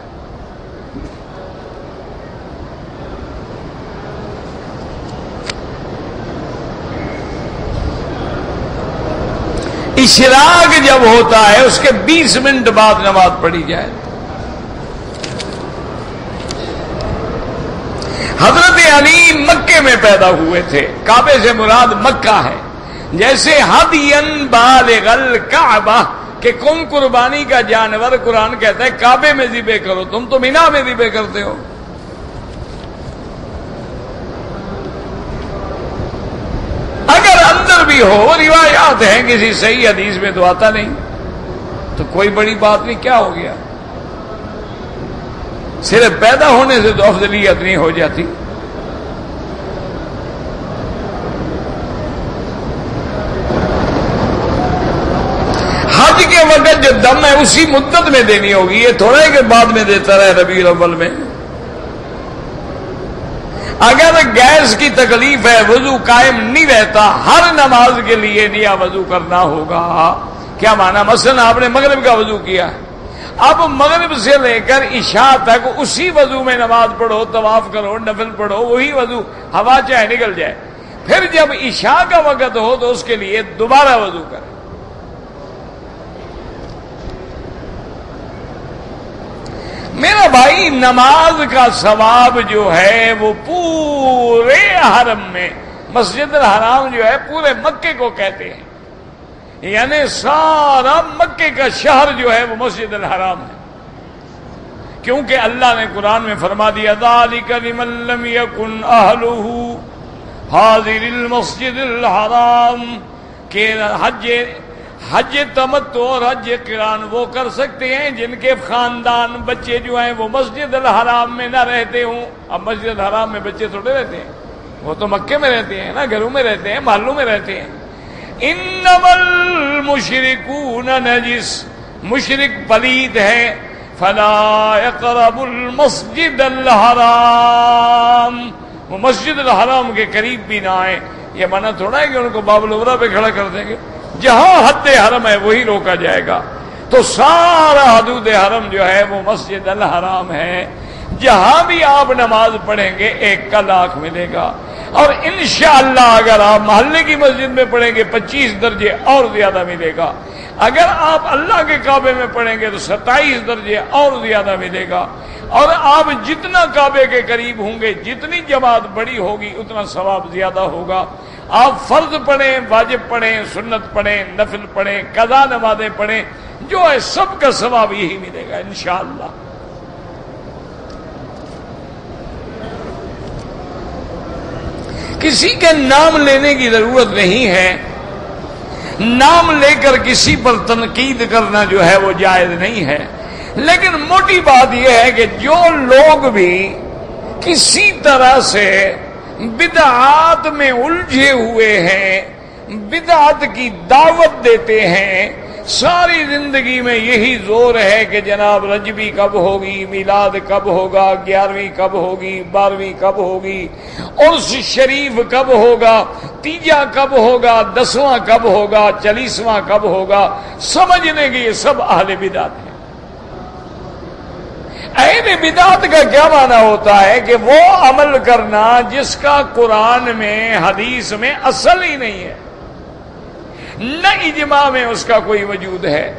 اشراق جب ہوتا ہے اس کے 20 منٹ بعد نماز پڑھی جائے۔ حضرت علی مکے میں پیدا ہوئے تھے، کعبے سے مراد مکہ ہے۔ جیسے ہدین بالغ الکعبہ کہ کم قربانی کا جانور قرآن کہتا ہے کعبے میں ذبح کرو، تم تو مینا میں ذبح کرتے ہو۔ اگر اندر بھی ہو، روایات ہیں کسی صحیح حدیث میں تو آتا نہیں، تو کوئی بڑی بات نہیں، کیا ہو گیا؟ صرف پیدا ہونے سے تو افضلیت نہیں ہو جاتی۔ حج کے وقت جو دم ہے اسی مدت میں دینی ہوگی، یہ تھوڑا ہے کہ بعد میں دیتا رہے ربیع الاول میں۔ اگر گیس کی تکلیف ہے، وضو قائم نہیں رہتا، ہر نماز کے لیے نیا وضو کرنا ہوگا۔ کیا معنی؟ مثلا آپ نے مغرب کا وضو کیا، اب مغرب سے لے کر عشاء تک اسی وضو میں نماز پڑھو، طواف کرو، نفل پڑھو، وہی وضو، ہوا چاہے نکل جائے۔ پھر جب عشاء کا وقت ہو تو اس کے لیے دوبارہ وضو کریں۔ میرا بھائی، نماز کا ثواب جو ہے وہ پورے حرم میں، مسجد الحرام جو ہے پورے مکے کو کہتے ہیں، یعنی سارا مکے کا شہر جو ہے وہ مسجد الحرام ہے، کیونکہ اللہ نے قرآن میں فرما دیا ذالک لمن لم یکن اہلہ حاضر المسجد الحرام، کہ حج تمتع اور حج قران وہ کر سکتے ہیں جن کے خاندان بچے جو ہیں وہ مسجد الحرام میں نہ رہتے ہوں۔ اب مسجد الحرام میں بچے تھوڑے رہتے ہیں، وہ تو مکے میں رہتے ہیں نا، گھروں میں رہتے ہیں، محلوں میں رہتے ہیں۔ انما المشرکون نجس، مشرک پلید ہے، فلا يقرب المسجد الحرام، وہ مسجد الحرام کے قریب بھی نہ آئے۔ یہ منع تھوڑا ہے کہ ان کو باب العبرہ پہ کھڑا کر دیں گے، جہاں حد حرم ہے وہی روکا جائے گا۔ تو سارا حدود حرم جو ہے وہ مسجد الحرام ہے، جہاں بھی آپ نماز پڑھیں گے 1 کا لاکھ ملے گا، اور انشاءاللہ اگر آپ محلے کی مسجد میں پڑھیں گے 25 درجے اور زیادہ ملے گا، اگر آپ اللہ کے کعبے میں پڑھیں گے تو 27 درجے اور زیادہ ملے گا، اور آپ جتنا کعبے کے قریب ہوں گے، جتنی جماعت بڑی ہوگی اتنا ثواب زیادہ ہوگا۔ آپ فرض پڑھیں، واجب پڑھیں، سنت پڑھیں، نفل پڑھیں، قضا نمازیں پڑھیں، جو ہے سب کا ثواب یہی ملے گا انشاءاللہ۔ کسی کے نام لینے کی ضرورت نہیں ہے، نام لے کر کسی پر تنقید کرنا جو ہے وہ جائز نہیں ہے، لیکن موٹی بات یہ ہے کہ جو لوگ بھی کسی طرح سے بدعات میں الجھے ہوئے ہیں، بدعت کی دعوت دیتے ہیں، ساری زندگی میں یہی زور ہے کہ جناب رجبی کب ہوگی، میلاد کب ہوگا، 11ویں کب ہوگی، 12ویں کب ہوگی، عرس شریف کب ہوگا، تیجا کب ہوگا، 10واں کب ہوگا، 40واں کب ہوگا، سمجھنے کہ یہ سب اہل بدعت ہیں۔ اہل بدعت کا کیا معنی ہوتا ہے کہ وہ عمل کرنا جس کا قرآن میں حدیث میں اصل ہی نہیں ہے، نہ اجماع میں اس کا کوئی وجود ہے،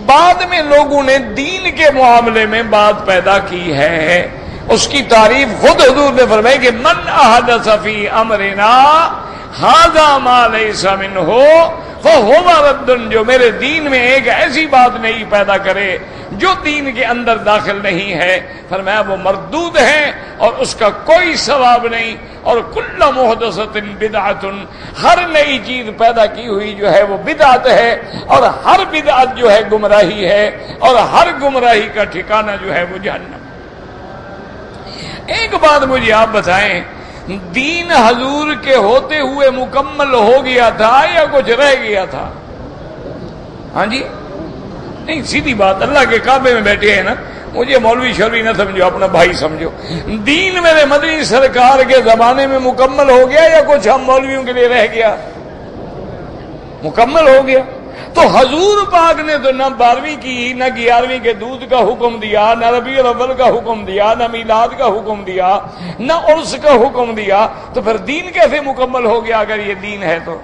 بعد میں لوگوں نے دین کے معاملے میں بات پیدا کی ہے۔ اس کی تعریف خود حضور نے فرمائی کہ من احدث فی امرنا ھذا ما لیس منہ فہو رد، جو میرے دین میں ایک ایسی بات نہیں پیدا کرے جو دین کے اندر داخل نہیں ہے، فرمایا وہ مردود ہے اور اس کا کوئی ثواب نہیں۔ اور کل محدثۃ بدعۃ، ہر نئی چیز پیدا کی ہوئی جو ہے وہ بدعت ہے، اور ہر بدعت جو ہے گمراہی ہے، اور ہر گمراہی کا ٹھکانہ جو ہے وہ جہنم۔ ایک بات مجھے آپ بتائیں، دین حضور کے ہوتے ہوئے مکمل ہو گیا تھا یا کچھ رہ گیا تھا؟ ہاں جی، نہیں، سیدھی بات، اللہ کے کعبے میں بیٹھے ہیں نا، مجھے مولوی شولوی نہ سمجھو، اپنا بھائی سمجھو، دین میرے مدنی سرکار کے زمانے میں مکمل ہو گیا یا کچھ ہم مولویوں کے لیے رہ گیا؟ مکمل ہو گیا۔ تو حضور پاک نے تو نہ 12ویں کی، نہ 11ویں کے دودھ کا حکم دیا، نہ ربیع الاول کا حکم دیا، نہ میلاد کا حکم دیا، نہ عرس کا حکم دیا، تو پھر دین کیسے مکمل ہو گیا اگر یہ دین ہے تو؟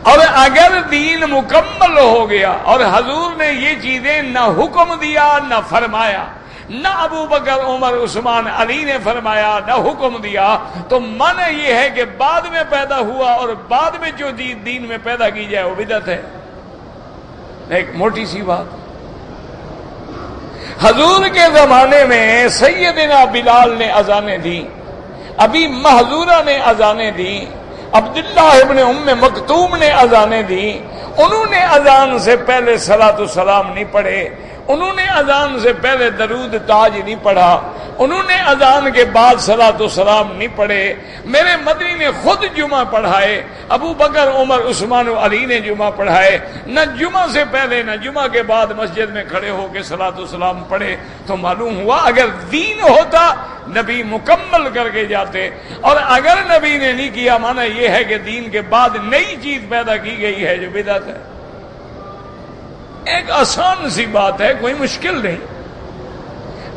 اور اگر دین مکمل ہو گیا اور حضور نے یہ چیزیں نہ حکم دیا نہ فرمایا، نہ ابو بکر عمر عثمان علی نے فرمایا نہ حکم دیا، تو معنی یہ ہے کہ بعد میں پیدا ہوا اور بعد میں جو دین میں پیدا کی جائے وہ بدعت ہے۔ ایک موٹی سی بات، حضور کے زمانے میں سیدنا بلال نے اذانیں دی، ابھی محذورہ نے اذانیں دی، عبداللہ ابن ام مکتوم نے اذانیں دی، انہوں نے اذان سے پہلے صلاۃ السلام نہیں پڑھے، انہوں نے اذان سے پہلے درود تاج نہیں پڑھا، انہوں نے اذان کے بعد صلاۃ السلام نہیں پڑھے، میرے مدنی نے خود جمعہ پڑھائے، ابو بکر عمر عثمان و علی نے جمعہ پڑھائے، نہ جمعہ سے پہلے نہ جمعہ کے بعد مسجد میں کھڑے ہو کے صلاۃ السلام پڑھے۔ تو معلوم ہوا اگر دین ہوتا نبی مکمل کر کے جاتے، اور اگر نبی نے نہیں کیا معنی یہ ہے کہ دین کے بعد نئی چیز پیدا کی گئی ہے جو بدعت ہے۔ ایک آسان سی بات ہے، کوئی مشکل نہیں۔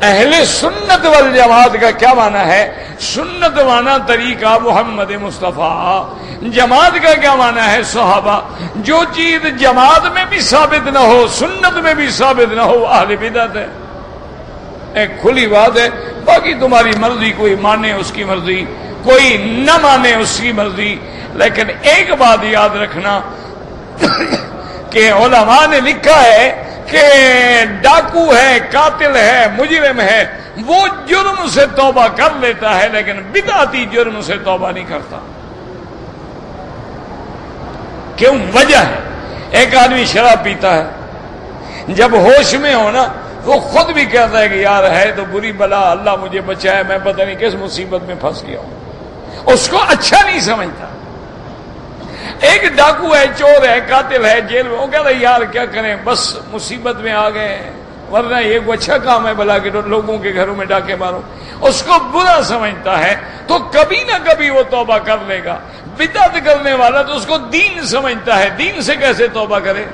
اہل سنت والجماعت کا کیا معنی ہے؟ سنت معنی طریقہ محمد مصطفیٰ، جماعت کا کیا معنی ہے؟ صحابہ۔ جو چیز جماعت میں بھی ثابت نہ ہو، سنت میں بھی ثابت نہ ہو، اہل بدعت ہے۔ ایک کھلی بات ہے، باقی تمہاری مرضی، کوئی مانے اس کی مرضی، کوئی نہ مانے اس کی مرضی، لیکن ایک بات یاد رکھنا کہ علماء نے لکھا ہے کہ ڈاکو ہے، قاتل ہے، مجرم ہے، وہ جرم سے توبہ کر لیتا ہے لیکن بدعتی جرم سے توبہ نہیں کرتا۔ کیوں؟ وجہ ہے، ایک آدمی شراب پیتا ہے، جب ہوش میں ہو نا وہ خود بھی کہتا ہے کہ یار ہے تو بری بلا، اللہ مجھے بچائے، میں پتہ نہیں کس مصیبت میں پھنس گیا ہوں، اس کو اچھا نہیں سمجھتا۔ ایک ڈاکو ہے، چور ہے، قاتل ہے، جیل میں، وہ کہتا ہے یار کیا کریں، بس مصیبت میں آ گئے ہیں، ورنہ یہ کوئی اچھا کام ہے بلا کہ لوگوں کے گھروں میں ڈاکے مارو، اس کو برا سمجھتا ہے تو کبھی نہ کبھی وہ توبہ کر لے گا۔ بدعت کرنے والا تو اس کو دین سمجھتا ہے، دین سے کیسے توبہ کرے؟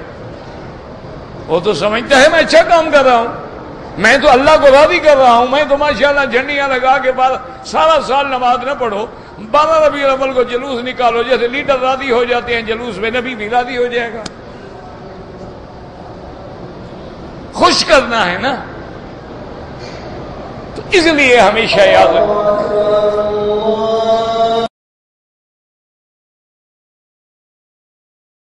وہ تو سمجھتا ہے میں اچھا کام کر رہا ہوں، میں تو اللہ کو راضی کر رہا ہوں، میں تو ماشاءاللہ جھنڈیاں لگا کے بعد سارا سال نماز نہ پڑھو، 12 ربیع الاول کو جلوس نکالو، جیسے لیڈر راضی ہو جاتے ہیں جلوس میں، نبی بھی راضی ہو جائے گا۔ خوش کرنا ہے نا، تو اس لیے ہمیشہ یاد رکھو